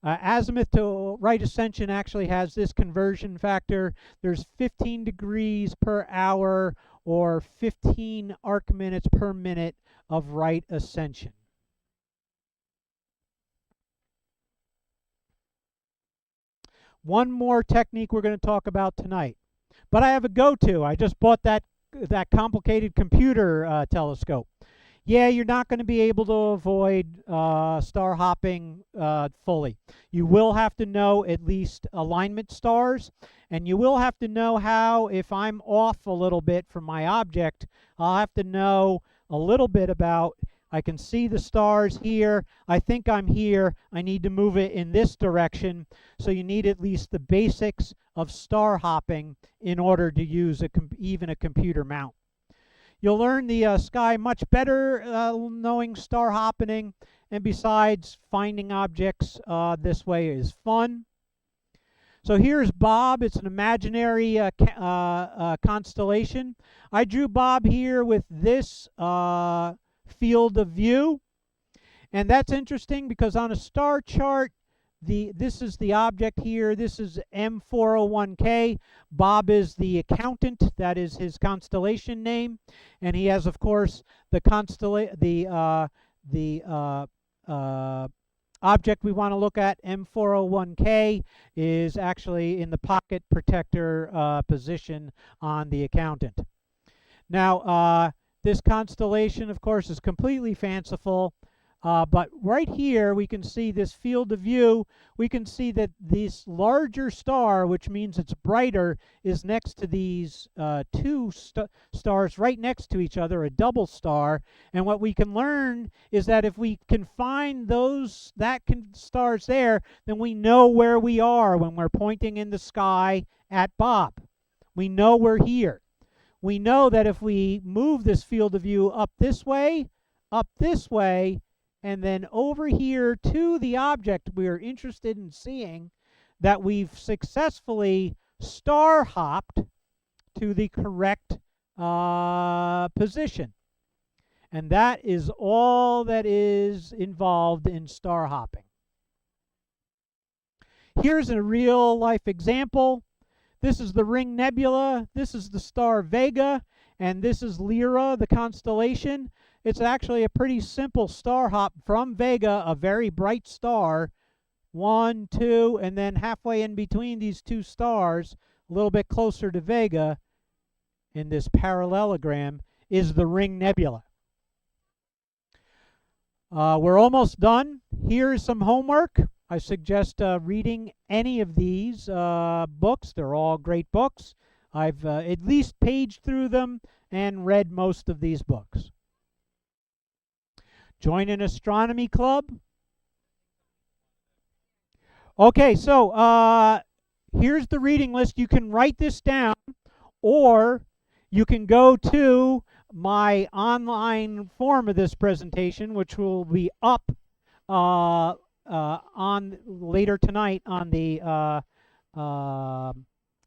Azimuth to right ascension actually has this conversion factor. There's 15 degrees per hour or 15 arc minutes per minute of right ascension. One more technique we're going to talk about tonight. But I have a go-to. I just bought that complicated computer telescope. Yeah, you're not going to be able to avoid star hopping fully. You will have to know at least alignment stars, and you will have to know how, if I'm off a little bit from my object, I'll have to know a little bit about, I can see the stars here, I think I'm here, I need to move it in this direction. So you need at least the basics of star hopping in order to use even a computer mount. You'll learn the sky much better knowing star hopping, and besides, finding objects this way is fun. So here's Bob. It's an imaginary constellation. I drew Bob here with this field of view, and that's interesting because on a star chart, this is the object here. This is M401K. Bob is the accountant. That is his constellation name, and he has, of course, the object we want to look at, M401K, is actually in the pocket protector position on the accountant. Now, this constellation, of course, is completely fanciful. But right here, we can see this field of view. We can see that this larger star, which means it's brighter, is next to these two stars right next to each other, a double star. And what we can learn is that if we can find stars there, then we know where we are when we're pointing in the sky at Bob. We know we're here. We know that if we move this field of view up this way, and then over here to the object we are interested in seeing, that we've successfully star hopped to the correct position. And that is all that is involved in star hopping. Here's a real life example. This is the Ring Nebula. This is the star Vega. And this is Lyra, the constellation. It's actually a pretty simple star hop from Vega, a very bright star, 1, 2, and then halfway in between these two stars, a little bit closer to Vega in this parallelogram, is the Ring Nebula. We're almost done. Here's some homework. I suggest reading any of these books. They're all great books. I've at least paged through them and read most of these books. Join an astronomy club. Okay, so here's the reading list. You can write this down, or you can go to my online form of this presentation, which will be up on later tonight on the on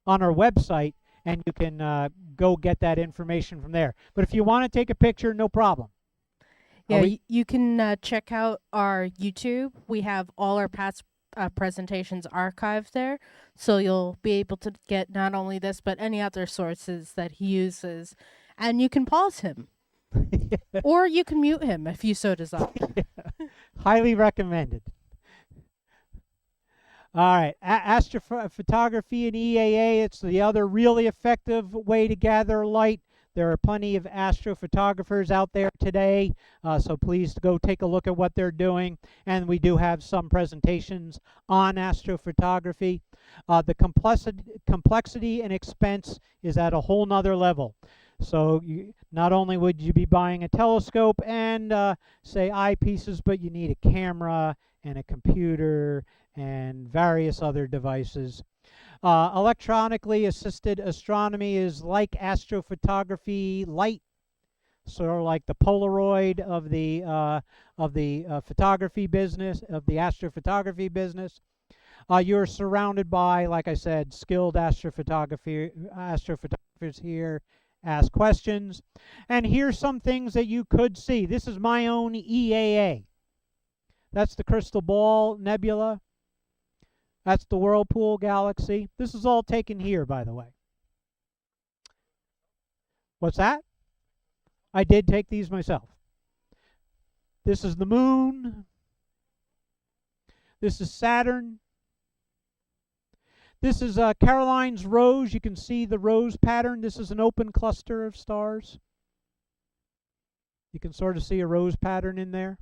our website, and you can go get that information from there. But if you want to take a picture, no problem. Yeah, you can check out our YouTube. We have all our past presentations archived there, so you'll be able to get not only this but any other sources that he uses, and you can pause him. Or you can mute him if you so desire. Highly recommended. All right, astrophotography and EAA, it's the other really effective way to gather light. There are plenty of astrophotographers out there today, so please go take a look at what they're doing. And we do have some presentations on astrophotography. The complexity and expense is at a whole nother level. So not only would you be buying a telescope and, say, eyepieces, but you need a camera and a computer and various other devices. Electronically assisted astronomy is like astrophotography light, sort of like the Polaroid of the photography business, of the astrophotography business. You're surrounded by, like I said, skilled astrophotographers here. Ask questions. And here's some things that you could see. This is my own EAA. That's the Crystal Ball Nebula. That's the Whirlpool Galaxy. This is all taken here, by the way. What's that? I did take these myself. This is the Moon. This is Saturn. This is Caroline's Rose. You can see the rose pattern. This is an open cluster of stars. You can sort of see a rose pattern in there.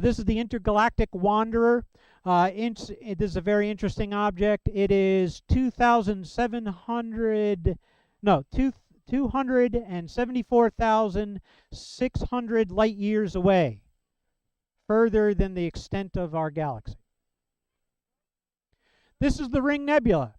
This is the Intergalactic Wanderer. This is a very interesting object. It is 274,600 light years away, further than the extent of our galaxy. This is the Ring Nebula.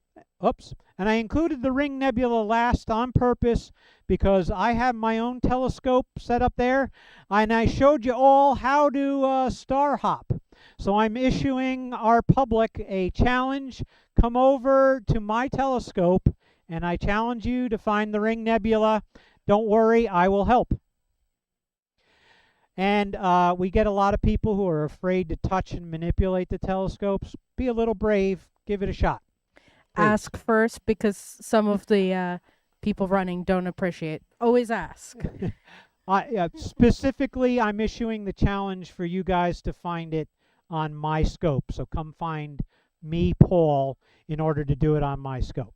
Oops. And I included the Ring Nebula last on purpose because I have my own telescope set up there, and I showed you all how to star hop. So I'm issuing our public a challenge. Come over to my telescope, and I challenge you to find the Ring Nebula. Don't worry, I will help. And we get a lot of people who are afraid to touch and manipulate the telescopes. Be a little brave. Give it a shot. Please. Ask first, because some of the people running don't appreciate. Always ask. Specifically, I'm issuing the challenge for you guys to find it on my scope. So come find me, Paul, in order to do it on my scope.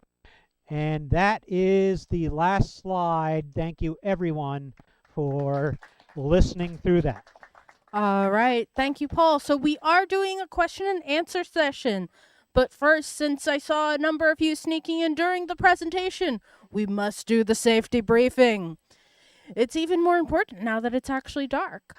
And that is the last slide. Thank you, everyone, for listening through that. All right. Thank you, Paul. So we are doing a question and answer session. But first, since I saw a number of you sneaking in during the presentation, we must do the safety briefing. It's even more important now that it's actually dark.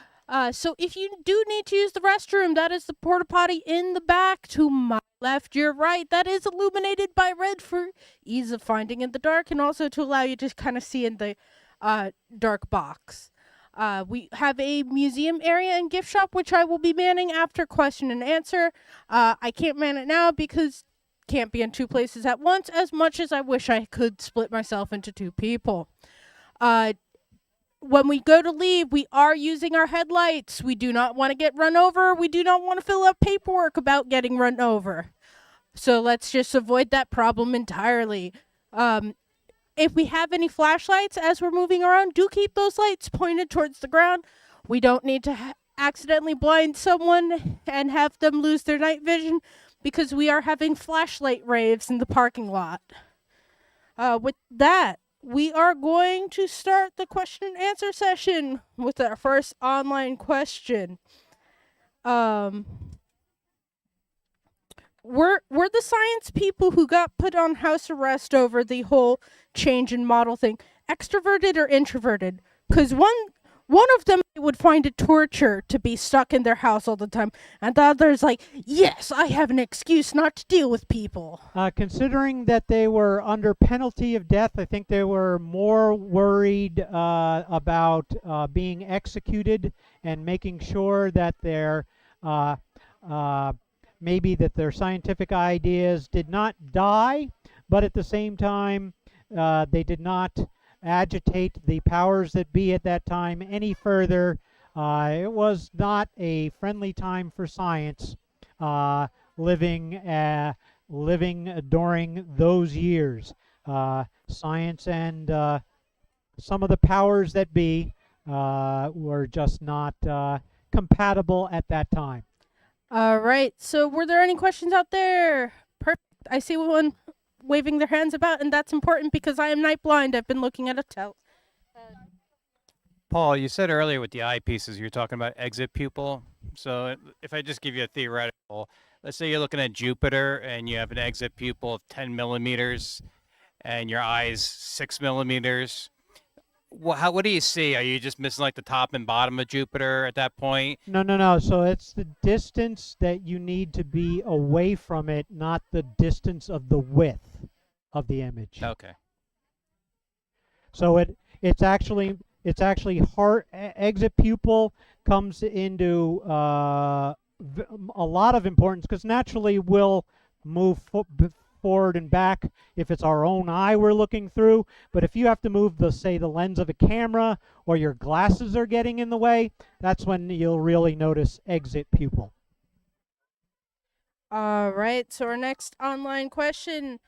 So if you do need to use the restroom, that is the porta potty in the back to my left, your right. That is illuminated by red for ease of finding in the dark and also to allow you to kind of see in the dark box. We have a museum area and gift shop, which I will be manning after question and answer. I can't man it now because can't be in two places at once, as much as I wish I could split myself into two people. When we go to leave, we are using our headlights. We do not want to get run over. We do not want to fill out paperwork about getting run over. So let's just avoid that problem entirely. If we have any flashlights as we're moving around, do keep those lights pointed towards the ground. We don't need to accidentally blind someone and have them lose their night vision because we are having flashlight raves in the parking lot. With that, we are going to start the question and answer session with our first online question. Were the science people who got put on house arrest over the whole change in model thing extroverted or introverted? Because one of them would find it torture to be stuck in their house all the time, and the other's like, yes, I have an excuse not to deal with people. Considering that they were under penalty of death, I think they were more worried about being executed and making sure that their maybe that their scientific ideas did not die, but at the same time, they did not agitate the powers that be at that time any further. It was not a friendly time for science living during those years. Science and some of the powers that be were just not compatible at that time. All right. So were there any questions out there? Perfect. I see one waving their hands about, and that's important because I am night blind. I've been looking at a Paul, you said earlier with the eyepieces, you're talking about exit pupil. So if I just give you a theoretical, let's say you're looking at Jupiter and you have an exit pupil of 10 millimeters and your eye's 6 millimeters. What do you see? Are you just missing like the top and bottom of Jupiter at that point? No. So it's the distance that you need to be away from it, not the distance of the width of the image. Okay. So it's actually exit pupil comes into a lot of importance because naturally we'll move forward and back if it's our own eye we're looking through, but if you have to move the lens of a camera or your glasses are getting in the way, that's when you'll really notice exit pupil. All right, so our next online question,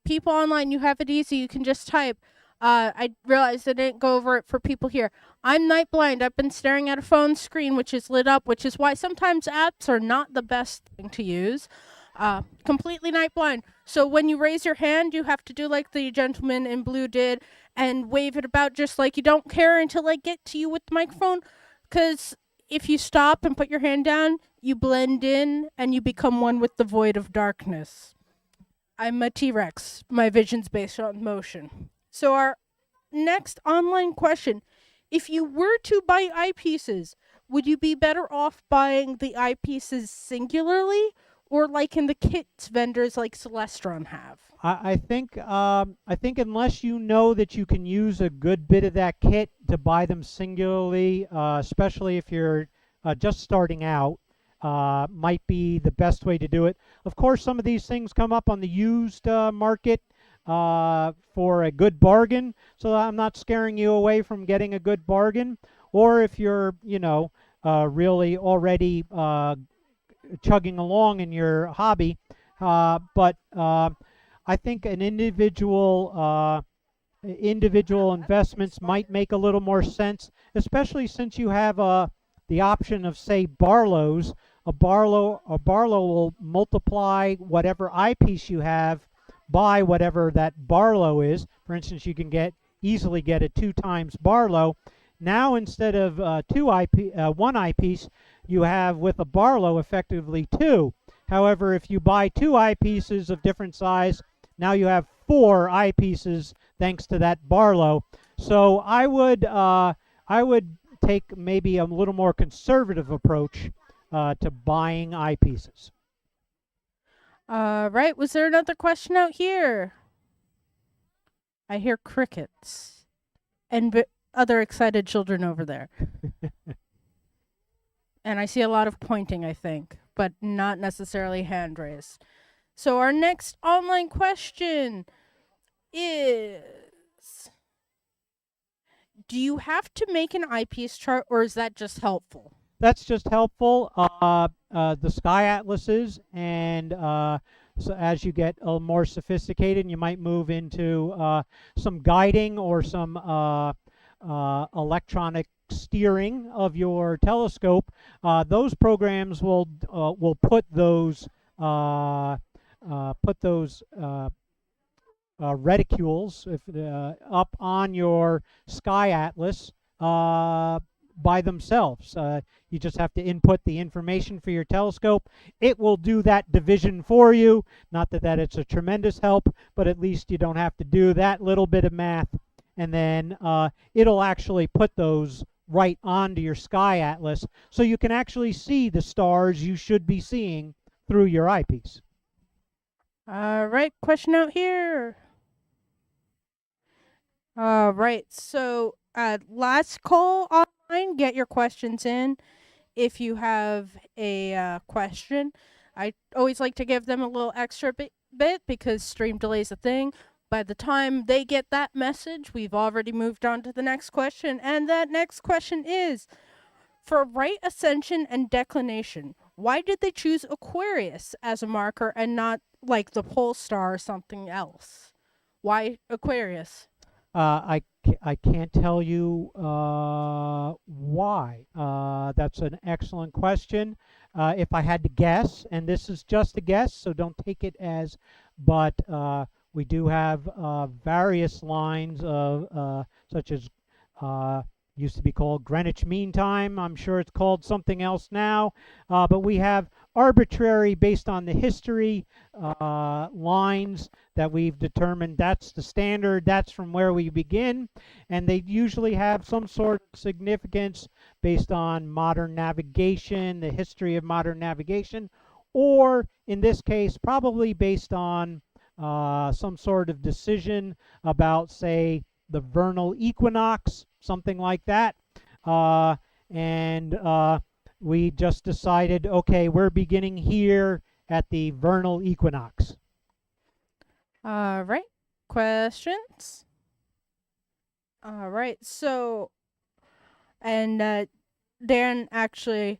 people online, you have it easy, you can just type. I realized I didn't go over it for people here. I'm night blind. I've been staring at a phone screen which is lit up, which is why sometimes apps are not the best thing to use. Completely night blind. So when you raise your hand, you have to do like the gentleman in blue did and wave it about just like you don't care until I get to you with the microphone. Because if you stop and put your hand down, you blend in and you become one with the void of darkness. I'm a T-Rex. My vision's based on motion. So our next online question. If you were to buy eyepieces, would you be better off buying the eyepieces singularly or like in the kits vendors like Celestron have? I think unless you know that you can use a good bit of that kit to buy them singularly, especially if you're just starting out, might be the best way to do it. Of course, some of these things come up on the used market for a good bargain, so I'm not scaring you away from getting a good bargain. Or if you're, really already chugging along in your hobby, but I think an individual investments might make a little more sense, especially since you have the option of, say, Barlow's. A Barlow will multiply whatever eyepiece you have by whatever that Barlow is. For instance, you can easily get a 2 times Barlow. Now instead of one eyepiece, you have with a Barlow effectively 2. However, if you buy 2 eyepieces of different size, now you have 4 eyepieces thanks to that Barlow. So I would take maybe a little more conservative approach to buying eyepieces. Right. Was there another question out here? I hear crickets and other excited children over there. And I see a lot of pointing, I think, but not necessarily hand raised. So our next online question is, do you have to make an eyepiece chart or is that just helpful? That's just helpful. The Sky Atlases, and so as you get a little more sophisticated, you might move into some guiding or some electronic steering of your telescope. Those programs will put those reticules up on your Sky Atlas by themselves. You just have to input the information for your telescope. It will do that division for you. Not that it's a tremendous help, but at least you don't have to do that little bit of math. And then it'll actually put those right onto your Sky Atlas, so you can actually see the stars you should be seeing through your eyepiece. All right, question out here. All right, so last call online. Get your questions in. If you have a question, I always like to give them a little extra bit because stream delay's a thing. By the time they get that message, we've already moved on to the next question. And that next question is, for right ascension and declination, why did they choose Aquarius as a marker and not like the pole star or something else? Why Aquarius? I can't tell you why. That's an excellent question. If I had to guess, and this is just a guess, so don't take it as, but we do have various lines of such as used to be called Greenwich Mean Time. I'm sure it's called something else now. But we have arbitrary, based on the history, lines that we've determined that's the standard, that's from where we begin. And they usually have some sort of significance based on modern navigation, the history of modern navigation, or in this case, probably based on some sort of decision about, say, the vernal equinox, something like that. And we just decided, okay, we're beginning here at the vernal equinox. All right, questions? All right, so, and Dan actually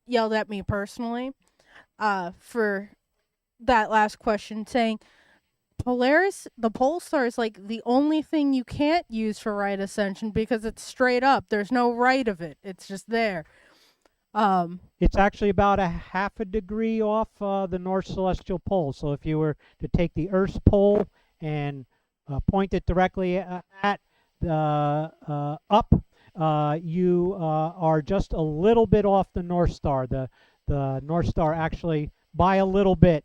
yelled at me personally for that last question, saying Polaris, the pole star, is like the only thing you can't use for right ascension because it's straight up. There's no right of it. It's just there. It's actually about a half a degree off the North Celestial Pole. So if you were to take the Earth's pole and point it directly at the up, you are just a little bit off the North Star. The North Star actually, by a little bit,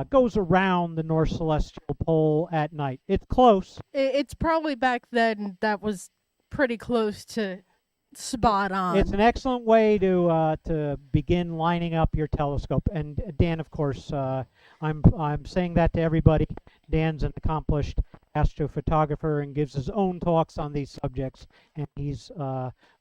goes around the North Celestial Pole at night. It's close. It's probably back then that was pretty close to spot on. It's an excellent way to begin lining up your telescope. And Dan, of course, I'm saying that to everybody. Dan's an accomplished astrophotographer and gives his own talks on these subjects, and he's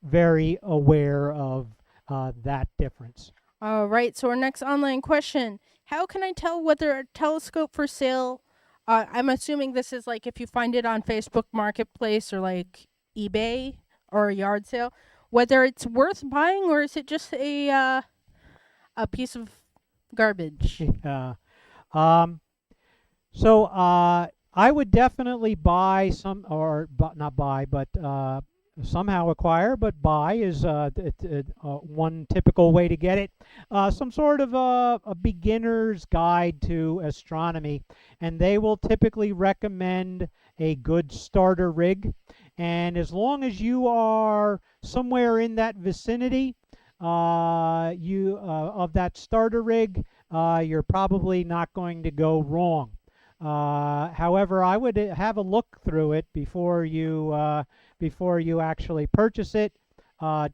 very aware of that difference. All right, so our next online question: how can I tell whether a telescope for sale? I'm assuming this is like if you find it on Facebook Marketplace or like eBay or a yard sale, whether it's worth buying or is it just a piece of garbage? So I would definitely buy some, or not buy, but somehow acquire, but buy is one typical way to get it. Some sort of a beginner's guide to astronomy, and they will typically recommend a good starter rig. And as long as you are somewhere in that vicinity of that starter rig, you're probably not going to go wrong. However, I would have a look through it before you actually purchase it,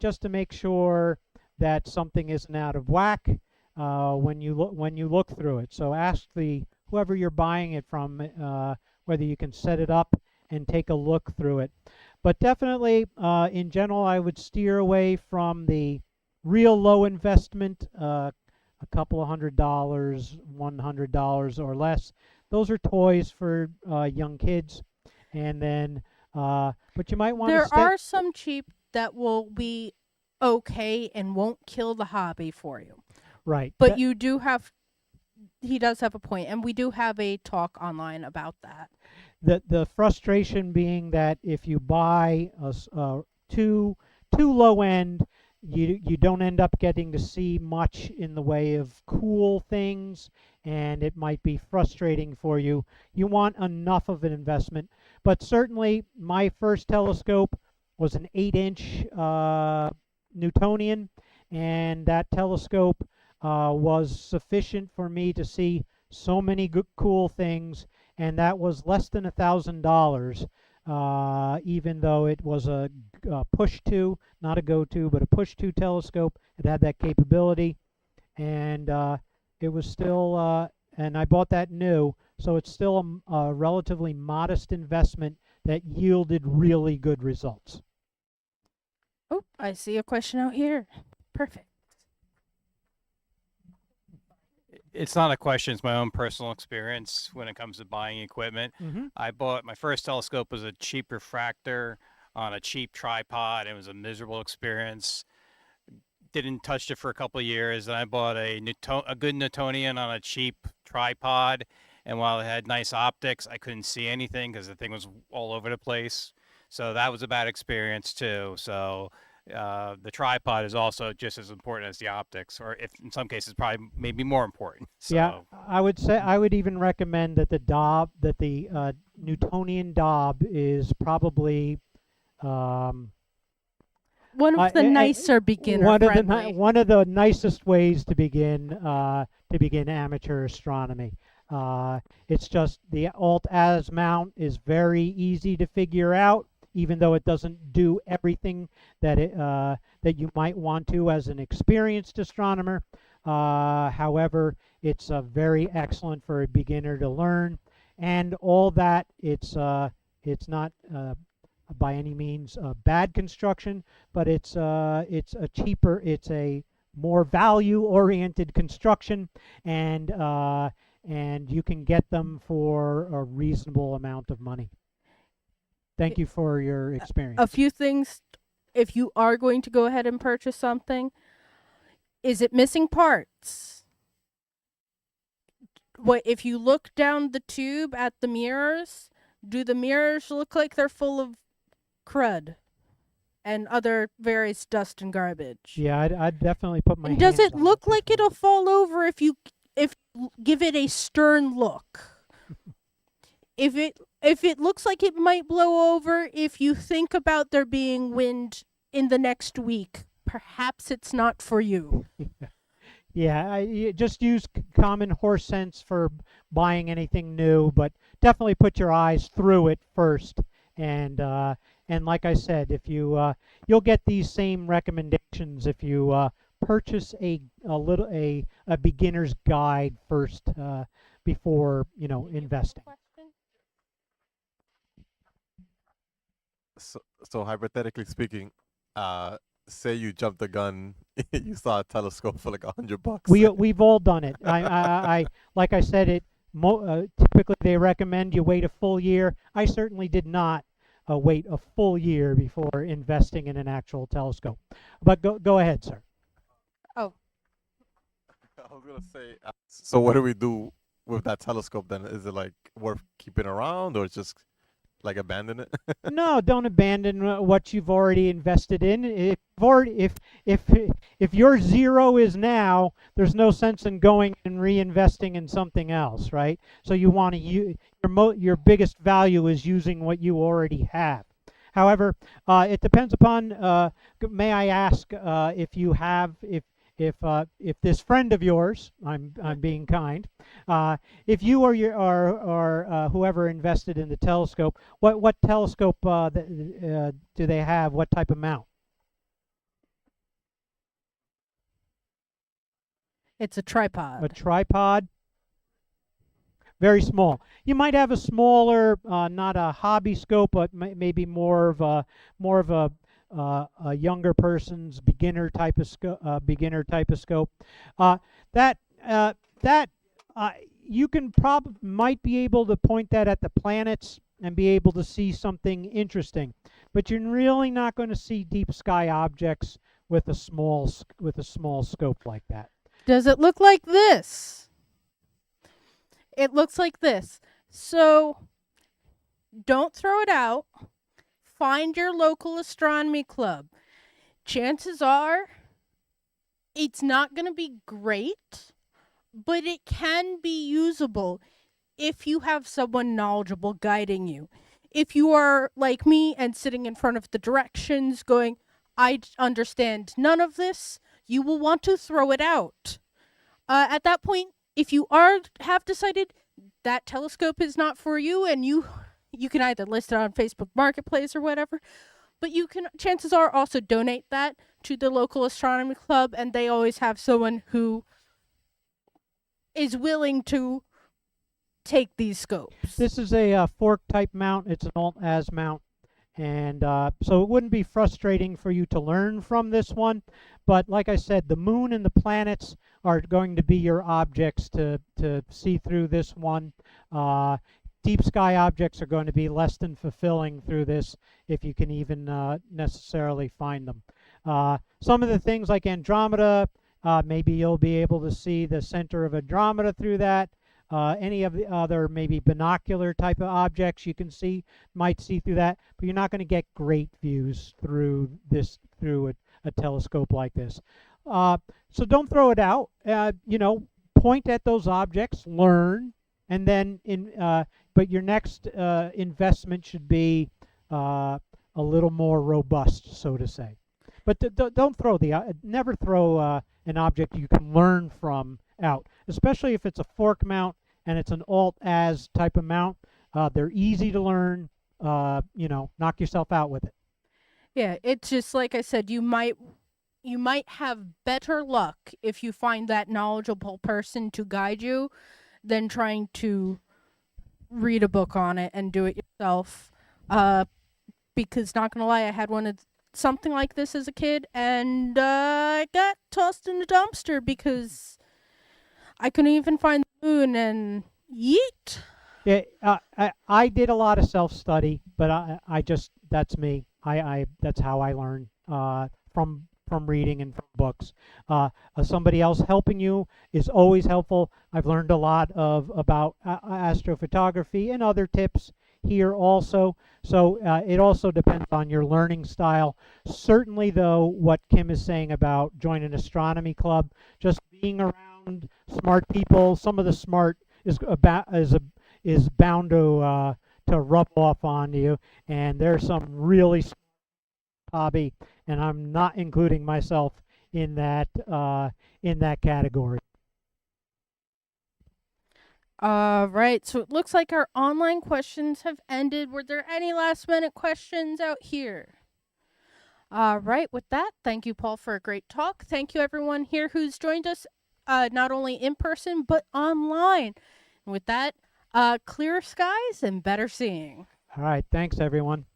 just to make sure that something isn't out of whack when you look through it. So ask whoever you're buying it from whether you can set it up and take a look through it. But definitely, in general, I would steer away from the real low investment, a couple of $100, $100 or less. Those are toys for young kids, and then but you might want to. There are some cheap that will be okay and won't kill the hobby for you. Right. But you do have. He does have a point, and we do have a talk online about that. The frustration being that if you buy too low end, you don't end up getting to see much in the way of cool things, and it might be frustrating for you. You want enough of an investment. But certainly my first telescope was an 8-inch Newtonian, and that telescope was sufficient for me to see so many good, cool things, and that was less than $1,000. Even though it was a push-to, not a go-to, but a push-to telescope. It had that capability, and it was still, and I bought that new, so it's still a relatively modest investment that yielded really good results. Oh, I see a question out here. Perfect. It's not a question, it's my own personal experience when it comes to buying equipment. Mm-hmm. I bought my first telescope was a cheap refractor on a cheap tripod. It was a miserable experience. Didn't touch it for a couple of years. And I bought a good Newtonian on a cheap tripod. And while it had nice optics, I couldn't see anything because the thing was all over the place. So that was a bad experience too. So the tripod is also just as important as the optics, or if in some cases probably maybe more important. So. Yeah, I would even recommend that the Newtonian Dob is probably one of the nicer beginner friendly. One of the nicest ways to begin amateur astronomy. It's just the Alt-Az mount is very easy to figure out, even though it doesn't do everything that you might want to as an experienced astronomer. However, it's very excellent for a beginner to learn, and all that. It's not by any means a bad construction, but it's a more value-oriented construction, and you can get them for a reasonable amount of money. Thank you for your experience. A few things, if you are going to go ahead and purchase something, is it missing parts? What if you look down the tube at the mirrors? Do the mirrors look like they're full of crud and other various dust and garbage? Yeah, I'd definitely put my. And does it look like it'll fall over if you give it a stern look? If it looks like it might blow over, if you think about there being wind in the next week, perhaps it's not for you. Yeah, you just use common horse sense for buying anything new, but definitely put your eyes through it first. And like I said, if you'll get these same recommendations if you purchase a beginner's guide first before investing. So hypothetically speaking, say you jumped the gun, you saw a telescope for like $100. We've all done it. I like I said it. Typically, they recommend you wait a full year. I certainly did not wait a full year before investing in an actual telescope. But go ahead, sir. Oh, I was gonna say, so what do we do with that telescope then? Is it like worth keeping around, or just like abandon it? No, don't abandon what you've already invested in. If your zero is now, there's no sense in going and reinvesting in something else, right? So you want to your biggest value is using what you already have. However, it depends upon. May I ask if this friend of yours, I'm being kind, if you or whoever invested in the telescope, what telescope do they have? What type of mount? it's a tripod. A tripod. Very small. You might have a smaller, not a hobby scope, but maybe more of a younger person's beginner type of scope. That you can might be able to point that at the planets and be able to see something interesting, but you're really not going to see deep sky objects with a small scope like that. Does it look like this? It looks like this. So don't throw it out. Find your local astronomy club. Chances are it's not going to be great, but it can be usable if you have someone knowledgeable guiding you. If you are like me and sitting in front of the directions going, I understand none of this, you will want to throw it out. At that point, if you have decided that telescope is not for you, and you can either list it on Facebook Marketplace or whatever, but you can, chances are, also donate that to the local astronomy club, and they always have someone who is willing to take these scopes. This is a fork type mount. It's an alt-as mount. And so it wouldn't be frustrating for you to learn from this one. But like I said, the moon and the planets are going to be your objects to see through this one. Deep sky objects are going to be less than fulfilling through this, if you can even necessarily find them. Some of the things like Andromeda, maybe you'll be able to see the center of Andromeda through that. Any of the other maybe binocular type of objects you can might see through that, but you're not going to get great views through a telescope like this. So don't throw it out. Point at those objects, learn, and then but your next investment should be a little more robust, so to say. But don't throw never throw an object you can learn from out, especially if it's a fork mount and it's an alt-as type of mount. They're easy to learn. Knock yourself out with it. Yeah, it's just like I said, you might have better luck if you find that knowledgeable person to guide you than trying to read a book on it and do it yourself. Because not gonna lie, I had something like this as a kid, and I got tossed in the dumpster because I couldn't even find the moon, and yeet. Yeah, I did a lot of self-study, but that's me. That's how I learn from reading and from books. Somebody else helping you is always helpful. I've learned a lot about astrophotography and other tips here also. So it also depends on your learning style. Certainly, though, what Kim is saying about joining an astronomy club, just being around smart people. Some of the smart is bound to rub off on you. And there's some really hobby, and I'm not including myself in that category. Right. So it looks like our online questions have ended. Were there any last minute questions out here? Right. With that, thank you, Paul, for a great talk. Thank you, everyone here who's joined us, not only in person but online. And with that, clearer skies and better seeing. All right. Thanks, everyone.